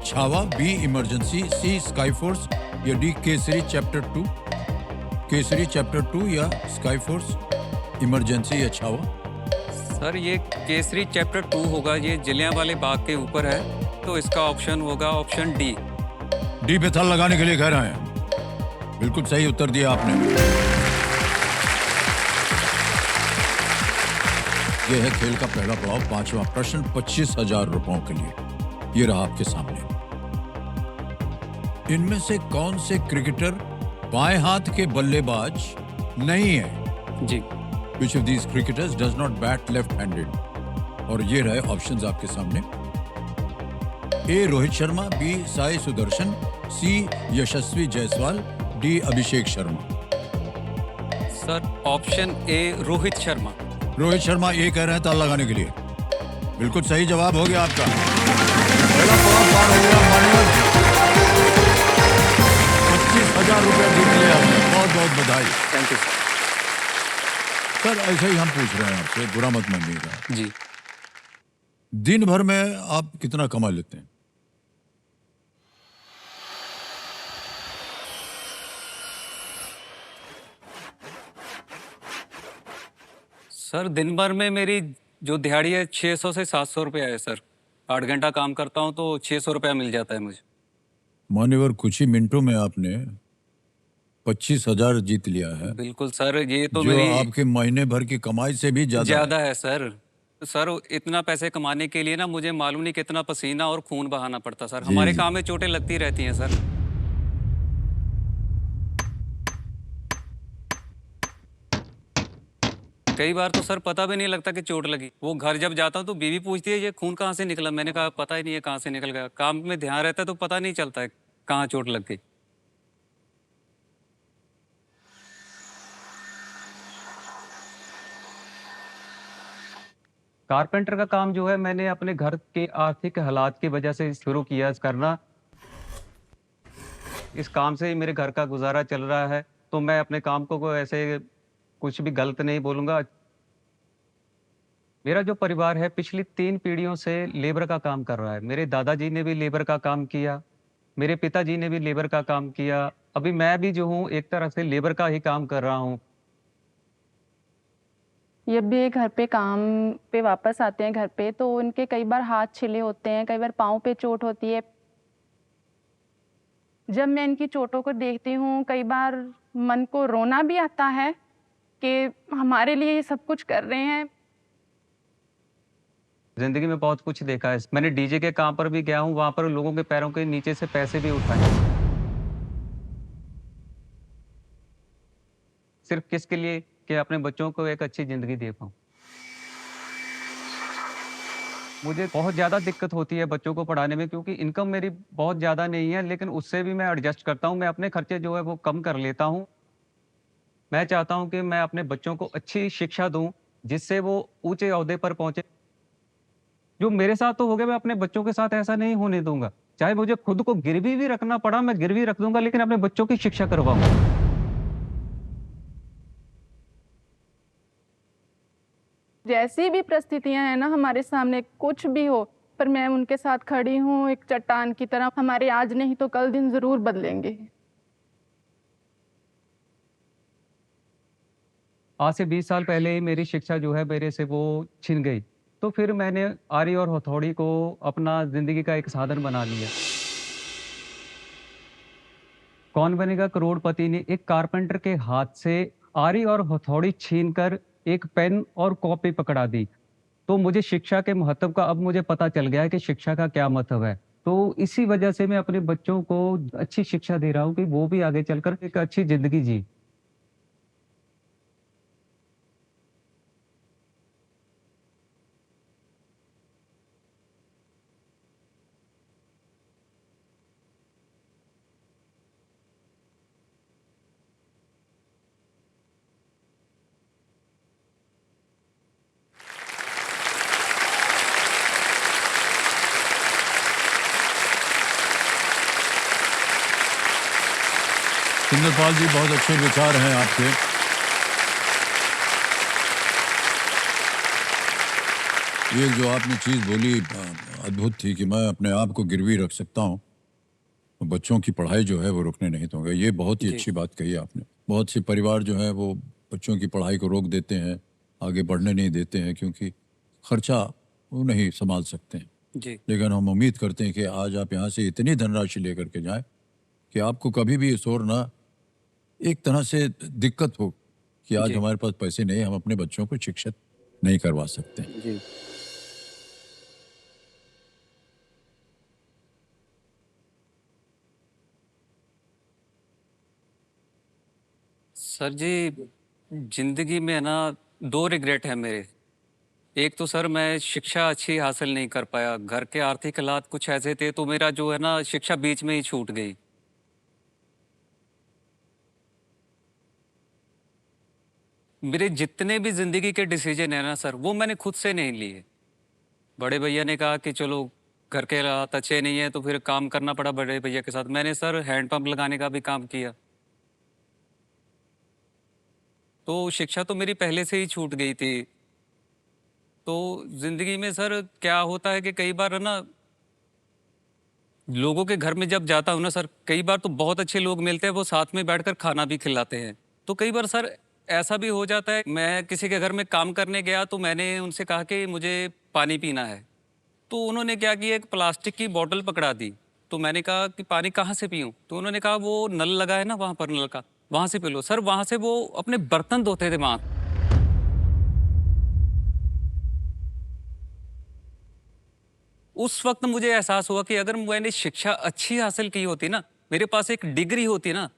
छावा, बी इमरजेंसी, सी स्काई फोर्स या D Kesari chapter 2? Kesari chapter 2 या स्काई फोर्स, इमरजेंसी या छावा? सर ये केसरी चैप्टर 2 होगा। ये जलियांवाले बाग के ऊपर है, तो इसका ऑप्शन होगा ऑप्शन डी। डी पे ताला लगाने के लिए कह रहे हैं। बिल्कुल सही उत्तर दिया आपने। यह है खेल का पहला पड़ाव। पांचवा प्रश्न 25,000 रुपयों के लिए। ये रहा आपके सामने। इनमें से कौन से क्रिकेटर बाएं हाथ के बल्लेबाज नहीं है? जी Which of these cricketers does not bat left-handed? और ये रहे ऑप्शंस आपके सामने। A Rohit Sharma, B Sai Sudharsan, C Yashasvi Jaiswal, D Abhishek Sharma. Sir option A Rohit Sharma. Rohit Sharma ये कह रहे हैं ताल लगाने के लिए। बिल्कुल सही जवाब हो गया आपका। पहला पड़ाव पार हो गया मान्यवर। 25,000 रुपया जीत लिया आपने। बहुत बहुत बधाई। थैंक यू सर ऐसे ही हम पूछ रहे हैं आपसे, बुरा मत मानिएगा। जी। दिन भर में आप कितना कमा लेते हैं? सर दिन भर में मेरी जो दिहाड़ी है 600 से 700 रुपया है सर। 8 घंटा काम करता हूँ तो 600 रुपया मिल जाता है मुझे। मान्यवर कुछ ही मिनटों में आपने 25,000 जीत लिया है, बिल्कुल सर, ये तो जो मेरी आपके महीने भर की कमाई से भी ज्यादा है। ज़्यादा है सर। सर इतना पैसे कमाने के लिए ना मुझे मालूम नहीं कितना पसीना और खून बहाना पड़ता सर। जी, हमारे जी। काम में चोटें लगती रहती हैं सर। कई बार तो सर पता भी नहीं लगता कि चोट लगी। वो घर जब जाता हूँ तो बीवी पूछती है ये खून कहाँ से निकला। मैंने कहा पता ही नहीं है कहाँ से निकल गया। काम में ध्यान रहता है तो पता नहीं चलता है कहाँ चोट लग गई। कारपेंटर का काम जो है मैंने अपने घर के आर्थिक हालात की वजह से शुरू किया करना। इस काम से ही मेरे घर का गुजारा चल रहा है, तो मैं अपने काम को ऐसे कुछ भी गलत नहीं बोलूँगा। मेरा जो परिवार है पिछली 3 पीढ़ियों से लेबर का काम कर रहा है। मेरे दादाजी ने भी लेबर का काम किया, मेरे पिताजी ने भी लेबर का काम किया। अभी मैं भी जो हूँ एक तरह से लेबर का ही काम कर रहा हूँ। जब भी ये घर पे काम पे वापस आते हैं घर पे तो उनके कई बार हाथ छिले होते हैं, कई बार पाँव पे चोट होती है। जब मैं इनकी चोटों को देखती हूँ कई बार मन को रोना भी आता है कि हमारे लिए ये सब कुछ कर रहे हैं। ज़िंदगी में बहुत कुछ देखा है। मैंने डीजे के काम पर भी गया हूँ, वहाँ पर लोगों के पैरों के नीचे से पैसे भी उठाए। सिर्फ़ किसके लिए? कि अपने बच्चों को एक अच्छी ज़िंदगी दे पाऊँ। मुझे बहुत ज़्यादा दिक्कत होती है बच्चों को पढ़ाने में क्योंकि इनकम मेरी बहुत ज़्यादा नहीं है, लेकिन उससे भी मैं एडजस्ट करता हूँ। मैं अपने खर्चे जो है वो कम कर लेता हूँ। मैं चाहता हूँ कि मैं अपने बच्चों को अच्छी शिक्षा दूँ, जिससे वो ऊँचे ओहदे पर पहुँचे। जो मेरे साथ तो हो गया, मैं अपने बच्चों के साथ ऐसा नहीं होने दूँगा। चाहे मुझे खुद को गिरवी भी रखना पड़ा, मैं गिरवी रख दूँगा, लेकिन अपने बच्चों की शिक्षा करवाऊँगा। जैसी भी परिस्थितियाँ हैं ना हमारे सामने कुछ भी हो, पर मैं उनके साथ खड़ी हूँ एक चट्टान की तरह। हमारे आज नहीं तो कल दिन ज़रूर बदलेंगे। आज से 20 साल पहले ही मेरी शिक्षा जो है मेरे से वो छिन गई। तो फिर मैंने आरी और हथौड़ी को अपना ज़िंदगी का एक साधन बना लिया। कौन बनेगा करोड़पति ने एक कारपेंटर के हाथ से आरी और हथौड़ी छीनकर एक पेन और कॉपी पकड़ा दी। तो मुझे शिक्षा के महत्व का अब मुझे पता चल गया है कि शिक्षा का क्या महत्व है। तो इसी वजह से मैं अपने बच्चों को अच्छी शिक्षा दे रहा हूँ कि वो भी आगे चलकर एक अच्छी ज़िंदगी जी। सुंदरपाल जी बहुत अच्छे विचार हैं आपके। ये जो आपने चीज़ बोली अद्भुत थी कि मैं अपने आप को गिरवी रख सकता हूँ, बच्चों की पढ़ाई जो है वो रुकने नहीं दूंगा। ये बहुत ही जी। अच्छी बात कही आपने। बहुत से परिवार जो है वो बच्चों की पढ़ाई को रोक देते हैं, आगे बढ़ने नहीं देते हैं क्योंकि खर्चा वो नहीं संभाल सकते हैं। जी। लेकिन हम उम्मीद करते हैं कि आज आप यहाँ से इतनी धनराशि लेकर के जाएं कि आपको कभी भी इस ओर ना एक तरह से दिक्कत हो कि आज जी। हमारे पास पैसे नहीं, हम अपने बच्चों को शिक्षित नहीं करवा सकते हैं। जी। सर जी, ज़िंदगी में ना 2 रिग्रेट है मेरे। एक तो सर मैं शिक्षा अच्छी हासिल नहीं कर पाया, घर के आर्थिक हालात कुछ ऐसे थे तो मेरा जो है ना शिक्षा बीच में ही छूट गई। मेरे जितने भी ज़िंदगी के डिसीजन है ना सर, वो मैंने खुद से नहीं लिए। बड़े भैया ने कहा कि चलो घर के हालात अच्छे नहीं है तो फिर काम करना पड़ा बड़े भैया के साथ। मैंने सर हैंडपंप लगाने का भी काम किया। तो शिक्षा तो मेरी पहले से ही छूट गई थी। तो ज़िंदगी में सर क्या होता है कि कई बार है ना, लोगों के घर में जब जाता हूँ ना सर, कई बार तो बहुत अच्छे लोग मिलते हैं, वो साथ में बैठकर खाना भी खिलाते हैं। तो कई बार सर ऐसा भी हो जाता है, मैं किसी के घर में काम करने गया तो मैंने उनसे कहा कि मुझे पानी पीना है। तो उन्होंने क्या किया, एक प्लास्टिक की बोतल पकड़ा दी। तो मैंने कहा कि पानी कहाँ से पीऊँ? तो उन्होंने कहा वो नल लगा है ना वहाँ पर, नल का, वहाँ से पी लो। सर वहाँ से वो अपने बर्तन धोते थे वहाँ। उस वक्त मुझे एहसास हुआ कि अगर मैंने शिक्षा अच्छी हासिल की होती ना, मेरे पास एक डिग्री होती ना,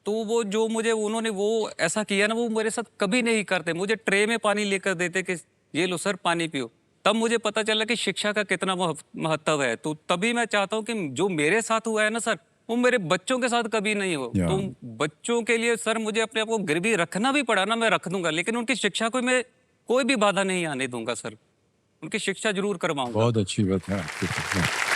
तो वो जो मुझे उन्होंने वो ऐसा किया ना, वो मेरे साथ कभी नहीं करते। मुझे ट्रे में पानी लेकर देते कि ये लो सर पानी पियो। तब मुझे पता चला कि शिक्षा का कितना महत्व है। तो तभी मैं चाहता हूँ कि जो मेरे साथ हुआ है ना सर, वो मेरे बच्चों के साथ कभी नहीं हो। या तो बच्चों के लिए सर मुझे अपने आप को गिरवी रखना भी पड़ा ना, मैं रख दूंगा, लेकिन उनकी शिक्षा को मैं कोई भी बाधा नहीं आने दूंगा सर। उनकी शिक्षा जरूर करवाऊंगा। बहुत अच्छी बात है आपकी तरफ।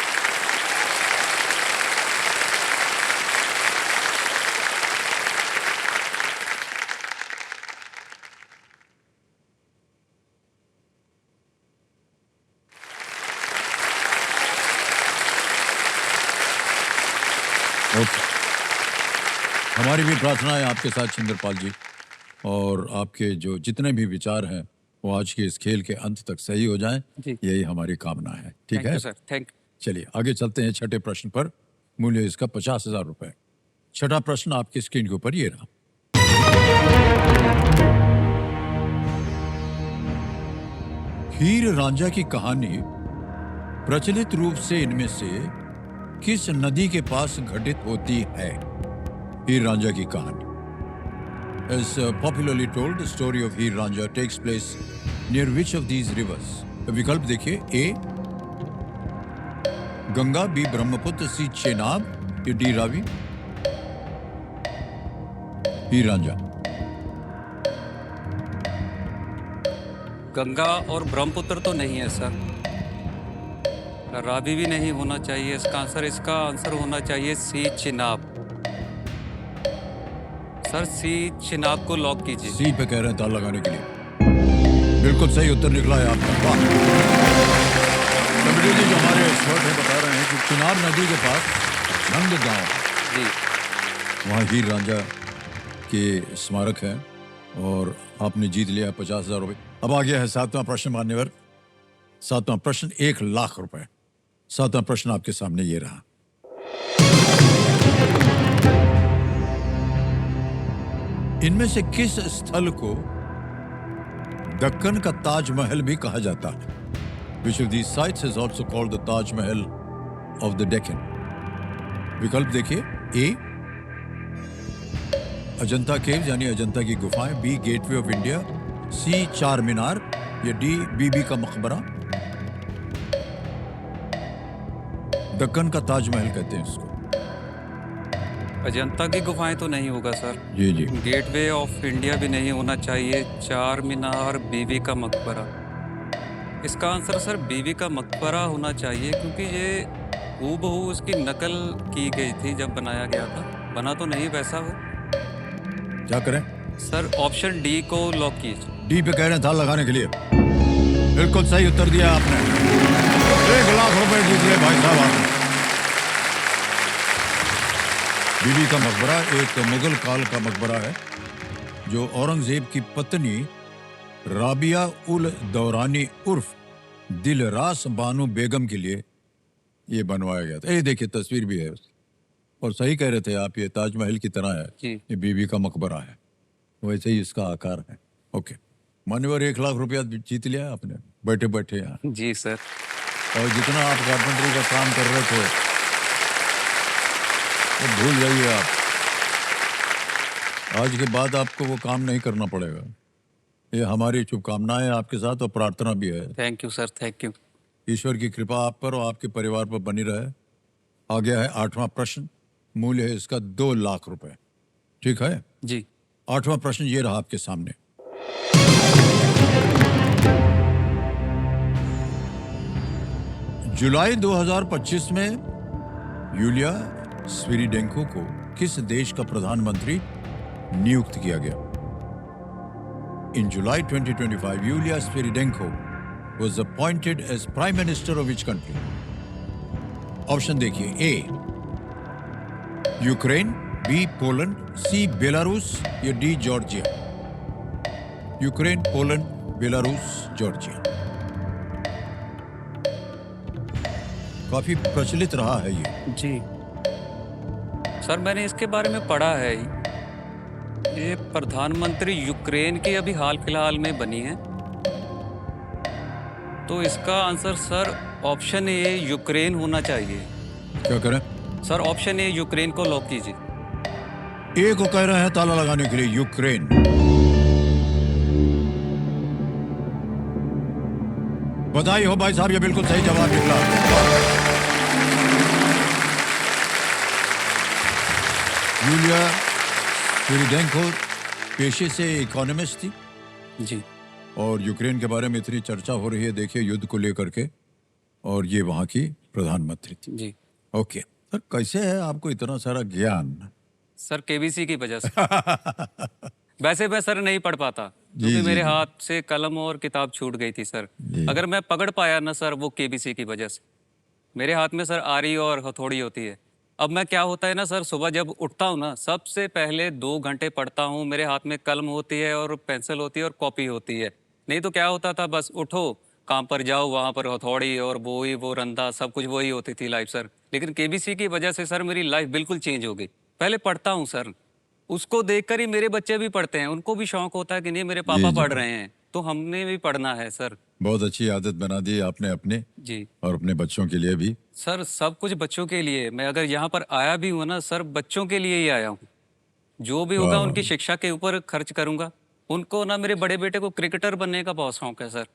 ओके, हमारी भी प्रार्थना है आपके साथ छिंदरपाल जी, और आपके जो जितने भी विचार हैं वो आज के इस खेल के अंत तक सही हो जाएं, जी। यही हमारी कामना है। ठीक थैंक है, यू सर, थैंक। चलिए आगे चलते हैं छठे प्रश्न पर। मूल्य इसका 50,000 रुपए। छठा प्रश्न आपकी स्क्रीन के ऊपर ये रहा। हीर रांझा की कहानी प्रचलित रूप से इनमें से किस नदी के पास घटित होती है? हीर रांझा की कहानी is popularly told, the story of Heer Ranjha takes place near which of these rivers? विकल्प देखिए, ए गंगा, बी ब्रह्मपुत्र, सी चेनाब, या डी रावी। हीर रांझा। गंगा और ब्रह्मपुत्र तो नहीं है सर, रावी भी नहीं होना चाहिए इसका आंसर होना चाहिए सी चिनाब। सर सी चिनाब को लॉक कीजिए। सी पे कह रहे हैं ताल लगाने के लिए। बिल्कुल सही उत्तर निकला है आपका, वाह। कबड्डी जी जो हमारे एक्सपर्ट हैं बता रहे हैं कि चिनाब नदी के पास झंग गांव जी, वहाँ हीर रांझा के स्मारक है, और आपने जीत लिया 50,000 रुपए। अब आ गया है सातवां प्रश्न मान्यवर। सातवां प्रश्न 1,00,000 रुपए। सातवां प्रश्न आपके सामने ये रहा। इनमें से किस स्थल को दक्कन का ताजमहल भी कहा जाता है? Which of these sites is also called the Taj Mahal of the Deccan? विकल्प देखिए, ए अजंता केव्स यानी अजंता की गुफाएं, बी गेटवे ऑफ इंडिया, सी चार मीनार, या डी बीबी का मकबरा। दक्कन का ताजमहल कहते हैं इसको। अजंता की गुफाएं तो नहीं होगा सर, जी जी। गेटवे ऑफ इंडिया भी नहीं होना चाहिए, चार मीनार, बीवी का मकबरा। इसका आंसर सर बीवी का मकबरा होना चाहिए, क्योंकि ये हूबहू उसकी नकल की गई थी जब बनाया गया था। बना तो नहीं वैसा हो। क्या करें? सर ऑप्शन डी को लॉक कीजिए। डी पे कह रहे हैं ताल लगाने के लिए। बिल्कुल सही उत्तर दिया आपने। 1,00,000 रुपए जीत लिए भाई साहब आपने। बीबी का मकबरा एक मुगल काल का मकबरा है जो औरंगजेब की पत्नी राबिया उल दौरानी उर्फ दिलरास बानो बेगम के लिए ये बनवाया गया था। ये देखिए तस्वीर भी है उसकी। और सही कह रहे थे आप, ये ताजमहल की तरह है। जी। ये बीबी का मकबरा है, वैसे ही इसका आकार है। ओके मान्यवर, 1,00,000 रुपया जीत लिया आपने बैठे बैठे यहाँ। जी सर। और जितना आप कारपेंटरी का काम कर रहे थे वो भूल जाइए आप। आज के बाद आपको वो काम नहीं करना पड़ेगा। ये हमारी शुभकामनाएं आपके साथ और प्रार्थना भी है। Thank you sir, thank you. ईश्वर की कृपा आप पर और आपके परिवार पर बनी रहे। आ गया है 8वां प्रश्न। मूल्य है इसका 2 लाख रुपए। ठीक है? जी। 8वां प्रश्न ये रहा आपके सामने। जुलाई 2025 में यूलिया स्विरिडेंको को किस देश का प्रधानमंत्री नियुक्त किया गया? In July 2025, Yulia Sviridenko was appointed as Prime Minister of which country? Option देखिए। A Ukraine, B Poland, C Belarus या D Georgia. Ukraine, Poland, Belarus, Georgia. काफी प्रचलित रहा है ये। जी सर, मैंने इसके बारे में पढ़ा है। ये प्रधानमंत्री यूक्रेन की अभी हाल फिलहाल में बनी है, तो इसका आंसर सर ऑप्शन ए यूक्रेन होना चाहिए। क्या करें? सर ऑप्शन ए यूक्रेन को लॉक कीजिए। ए को कह रहे हैं ताला लगाने के लिए यूक्रेन। बधाई हो भाई साहब, ये बिल्कुल सही जवाब निकला। यूलिया स्विरिडेंको पेशे से इकोनॉमिस्ट थी जी। और यूक्रेन के बारे में इतनी चर्चा हो रही है, देखिए युद्ध को लेकर के, और ये वहां की प्रधानमंत्री थी। जी ओके सर, कैसे है आपको इतना सारा ज्ञान? सर केबीसी की वजह से। वैसे मैं सर नहीं पढ़ पाता जी, क्योंकि मेरे जी। हाथ से कलम और किताब छूट गई थी सर। जी। अगर मैं पकड़ पाया ना सर, वो केबीसी की वजह से। मेरे हाथ में सर आरी और हथौड़ी होती है। अब मैं क्या होता है ना सर, सुबह जब उठता हूँ ना, सबसे पहले 2 घंटे पढ़ता हूँ। मेरे हाथ में कलम होती है और पेंसिल होती है और कॉपी होती है। नहीं तो क्या होता था, बस उठो, काम पर जाओ, वहाँ पर हथौड़ी और बोई, वो रंदा, सब कुछ वही होती थी लाइफ सर। लेकिन केबीसी की वजह से सर मेरी लाइफ बिल्कुल चेंज हो गई। पहले पढ़ता हूँ सर, उसको देखकर ही मेरे बच्चे भी पढ़ते हैं। उनको भी शौक होता है कि नहीं मेरे पापा जी। पढ़ रहे हैं, तो हमने भी पढ़ना है सर। बहुत अच्छी आदत बना दी आपने अपने जी और अपने बच्चों के लिए भी। सर, सब कुछ बच्चों के लिए। मैं अगर यहाँ पर आया भी हूँ ना सर, बच्चों के लिए ही आया हूँ। जो भी होगा वाह। उनकी शिक्षा के ऊपर खर्च करूंगा। उनको ना, मेरे बड़े बेटे को क्रिकेटर बनने का बहुत शौक है सर।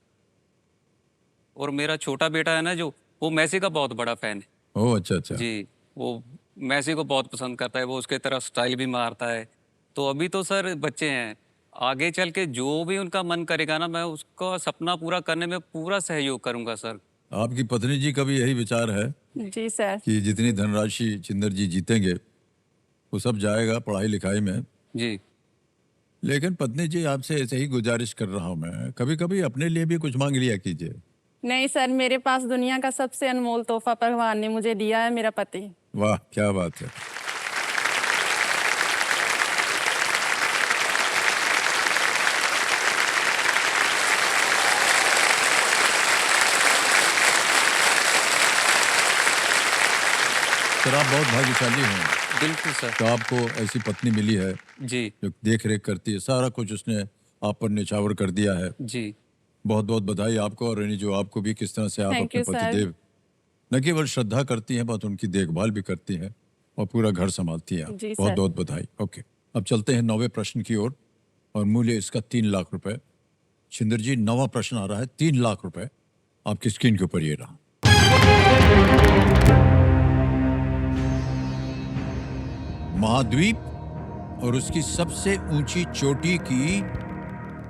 और मेरा छोटा बेटा है ना जो, वो मैसी का बहुत बड़ा फैन है। ओह अच्छा अच्छा। जी, वो मैसी को बहुत पसंद करता है, वो उसके तरह स्टाइल भी मारता है। तो अभी तो सर बच्चे हैं, आगे चल के जो भी उनका मन करेगा ना, मैं उसका सपना पूरा करने में पूरा सहयोग करूंगा सर। आपकी पत्नी जी का भी यही विचार है जी सर। कि जितनी धनराशि चिंदर जी जीतेंगे वो सब जाएगा पढ़ाई लिखाई में। जी लेकिन पत्नी जी, आपसे ऐसे ही गुजारिश कर रहा हूँ मैं, कभी कभी अपने लिए भी कुछ मांग लिया कीजिए। नहीं सर, मेरे पास दुनिया का सबसे अनमोल तोहफा भगवान ने मुझे दिया है, मेरा पति। वाह क्या बात है। सर आप बहुत भाग्यशाली हैं बिल्कुल सर। तो आपको ऐसी पत्नी मिली है जी जो देख रेख करती है, सारा कुछ उसने आप पर निछावर कर दिया है। जी बहुत बहुत बधाई आपको, और रेनी जो आपको भी, किस तरह से आप Thank अपने you, sir. पतिदेव न केवल श्रद्धा करती हैं, बहुत उनकी देखभाल भी करती हैं और पूरा घर संभालती हैं। जी, बहुत सर। बहुत बधाई। ओके, अब चलते हैं 9वें प्रश्न की ओर, और मूल्य इसका 3 लाख रुपए। छिंदर जी, 9वां प्रश्न आ रहा है, 3 लाख रुपए आपकी स्क्रीन के ऊपर ये रहा। महाद्वीप और उसकी सबसे ऊंची चोटी की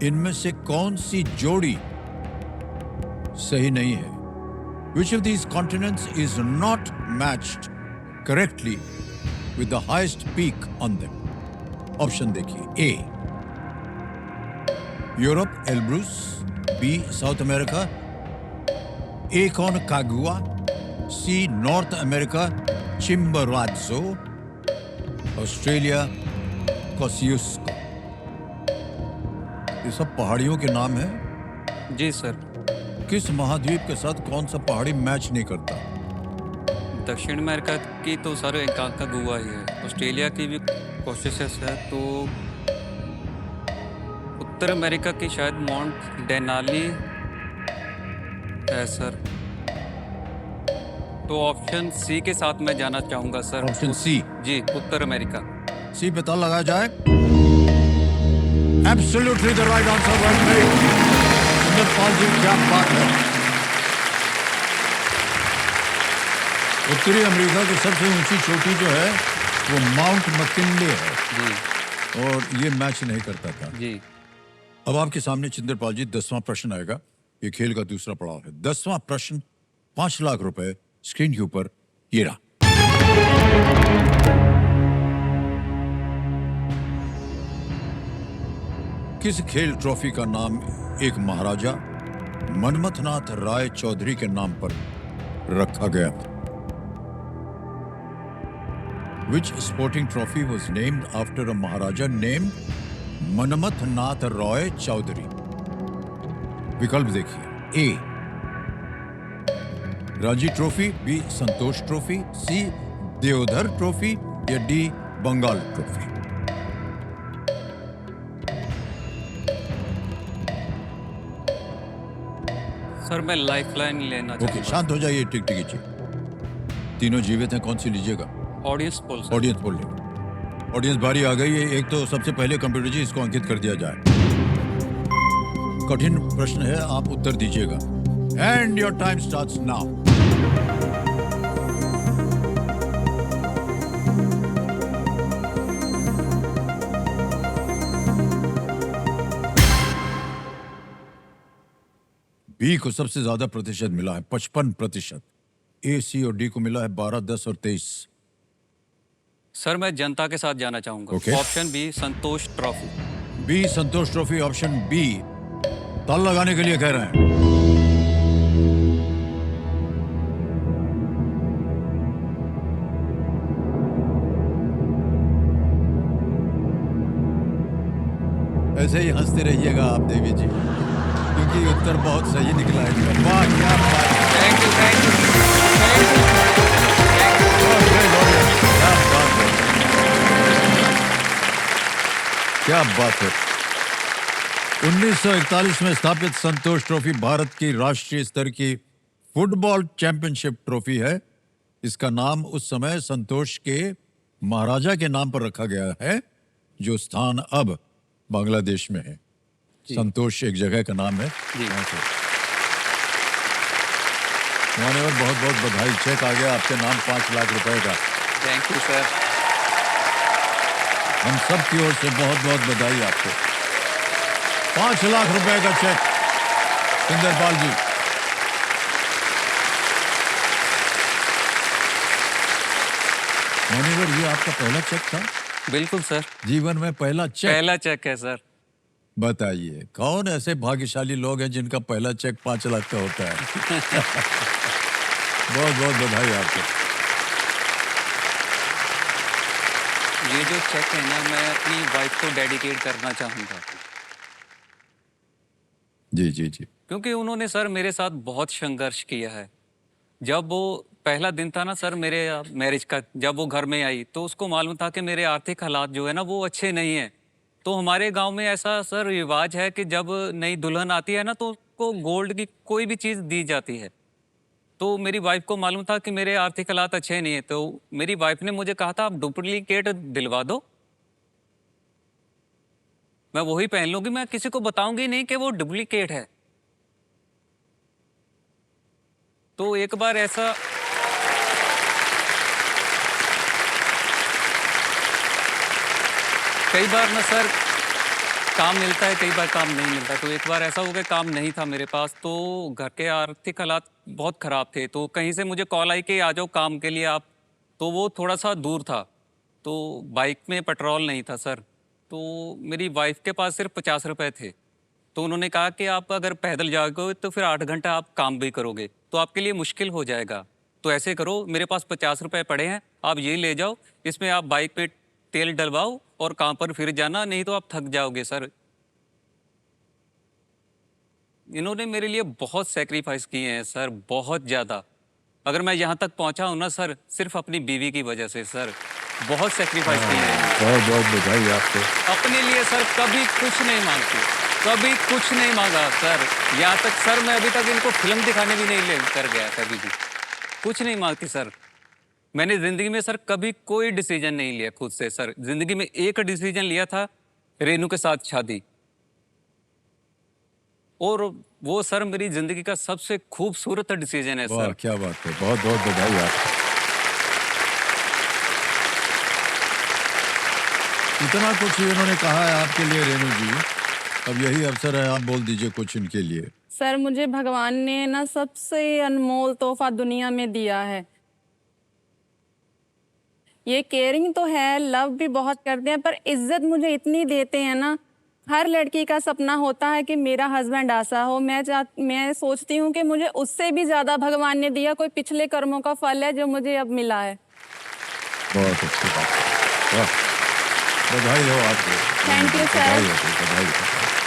इनमें से कौन सी जोड़ी सही नहीं है? Which of these continents is not matched correctly with the highest peak on them? Option देखिए। A Europe Elbrus, B South America, Aconcagua, C North America Chimborazo, Australia Kosciuszko. ये सब पहाड़ियों के नाम हैं। जी सर। किस महाद्वीप के साथ कौन सा पहाड़ी मैच नहीं करता? दक्षिण अमेरिका की तो सर एकांकागुआ ही है। ऑस्ट्रेलिया की भी कोशिशेस है, तो उत्तर अमेरिका की शायद माउंट डेनाली है सर। तो ऑप्शन सी के साथ मैं जाना चाहूंगा सर। Option C. जी, उत्तर अमेरिका। सी पे ताला लगाया जाए। Absolutely the right answer well played. Indrapal ji क्या बात है। उत्तरी अमेरिका की सबसे ऊंची चोटी जो है वो माउंट मैकिनले है जी और ये मैच नहीं करता था। जी। अब आपके सामने चिंदरपाल जी 10वां प्रश्न आएगा। ये खेल का दूसरा पड़ाव है। 10वां प्रश्न 5 लाख रुपए स्क्रीन के ऊपर ये रहा। किस खेल ट्रॉफी का नाम एक महाराजा मनमथनाथ राय चौधरी के नाम पर रखा गया था? Which sporting trophy was named after a Maharaja named Manmath नाथ रॉय चौधरी? विकल्प देखिए। ए रणजी ट्रॉफी, बी संतोष ट्रॉफी, सी देवधर ट्रॉफी या डी बंगाल ट्रॉफी। सर मैं लाइफलाइन लेना ओके, चाहूंगा। शांत हो जाइए। टिक टिक जी। तीनों जीवित हैं, कौन सी लीजिएगा? Audience poll sir. ऑडियंस बोल लेगा। ऑडियंस बारी आ गई है। एक तो सबसे पहले कंप्यूटर जी इसको अंकित कर दिया जाए। कठिन प्रश्न है, आप उत्तर दीजिएगा। And your time starts now. B को सबसे ज्यादा प्रतिशत मिला है 55%। ए, सी और डी को मिला है 12, 10 और 23। सर मैं जनता के साथ जाना चाहूंगा। Okay. ऑप्शन बी संतोष ट्रॉफी। बी संतोष ट्रॉफी, ऑप्शन बी। ताल लगाने के लिए कह रहे हैं। ऐसे ही हंसते रहिएगा आप देवी जी, क्योंकि उत्तर बहुत सही निकला है। वाह क्या बात है। Thank you thank you thank you. क्या बात है। 1941 में स्थापित संतोष ट्रॉफी भारत की राष्ट्रीय स्तर की फुटबॉल चैंपियनशिप ट्रॉफी है। इसका नाम उस समय संतोष के महाराजा के नाम पर रखा गया है, जो स्थान अब बांग्लादेश में है। संतोष एक जगह का नाम है। जी। मान्यवर बहुत बहुत बधाई। चेक आ गया आपके नाम 5 लाख रुपए का। Thank you sir. हम सब की ओर से बहुत बहुत बधाई आपको। 5 लाख रुपए का चेक इंद्रपाल जी। मान्यवर ये आपका पहला चेक था? बिल्कुल सर। जीवन में पहला चेक? पहला चेक है सर। बताइए कौन ऐसे भाग्यशाली लोग हैं जिनका पहला चेक 5 लाख का होता है। बहुत बहुत बधाई आपको। ये जो चेक है ना, मैं अपनी वाइफ को डेडिकेट करना चाहूँगा, जी जी जी। क्योंकि उन्होंने सर मेरे साथ बहुत संघर्ष किया है। जब वो पहला दिन था ना सर मेरे मैरिज का, जब वो घर में आई तो उसको मालूम था कि मेरे आर्थिक हालात जो है ना वो अच्छे नहीं हैं। तो हमारे गांव में ऐसा सर रिवाज है कि जब नई दुल्हन आती है ना तो उसको गोल्ड की कोई भी चीज़ दी जाती है। तो मेरी वाइफ को मालूम था कि मेरे आर्थिक हालात अच्छे नहीं है, तो मेरी वाइफ ने मुझे कहा था आप डुप्लीकेट दिलवा दो, मैं वही पहन लूंगी, मैं किसी को बताऊंगी नहीं कि वो डुप्लीकेट है। तो एक बार ऐसा कई बार ना सर काम मिलता है, कई बार काम नहीं मिलता। तो एक बार ऐसा हो गया काम नहीं था मेरे पास, तो घर के आर्थिक हालात बहुत ख़राब थे। तो कहीं से मुझे कॉल आई कि आ जाओ काम के लिए आप। तो वो थोड़ा सा दूर था, तो बाइक में पेट्रोल नहीं था सर। तो मेरी वाइफ के पास सिर्फ 50 रुपये थे। तो उन्होंने कहा कि आप अगर पैदल जाओगे तो फिर 8 घंटा आप काम भी करोगे, तो आपके लिए मुश्किल हो जाएगा। तो ऐसे करो, मेरे पास 50 रुपये पड़े हैं, आप ये ले जाओ, इसमें आप बाइक पे तेल डलवाओ और काम पर फिर जाना, नहीं तो आप थक जाओगे सर। इन्होंने मेरे लिए बहुत सेक्रीफाइस किए हैं सर, बहुत ज़्यादा। अगर मैं यहाँ तक पहुँचा हूँ ना सर, सिर्फ अपनी बीवी की वजह से सर, बहुत सेक्रीफाइस किए हैं। बहुत बहुत बधाई आपको। अपने लिए सर कभी कुछ नहीं मांगती, कभी कुछ नहीं मांगा सर। यहाँ तक सर मैं अभी तक इनको फिल्म दिखाने भी नहीं ले कर गया, कभी भी कुछ नहीं मांगती सर। मैंने ज़िंदगी में सर कभी कोई डिसीजन नहीं लिया खुद से सर। ज़िंदगी में एक डिसीजन लिया था, रेनू के साथ शादी। और वो सर मेरी जिंदगी का सबसे खूबसूरत डिसीजन है वाह, सर। क्या बात है, बहुत बहुत बधाई आपको। इतना कुछ इन्होंने कहा है आपके लिए रेणु जी, अब यही अवसर है, आप बोल दीजिए कुछ इनके लिए। सर मुझे भगवान ने ना सबसे अनमोल तोहफा दुनिया में दिया है। ये केयरिंग तो है, लव भी बहुत करते हैं, पर इज्जत मुझे इतनी देते हैं ना। हर लड़की का सपना होता है कि मेरा हस्बैंड ऐसा हो। मैं सोचती हूँ कि मुझे उससे भी ज्यादा भगवान ने दिया, कोई पिछले कर्मों का फल है जो मुझे अब मिला है। बहुत अच्छी बात है, वाह, बधाई हो आपको। Thank you sir. बधाई हो, बधाई हो।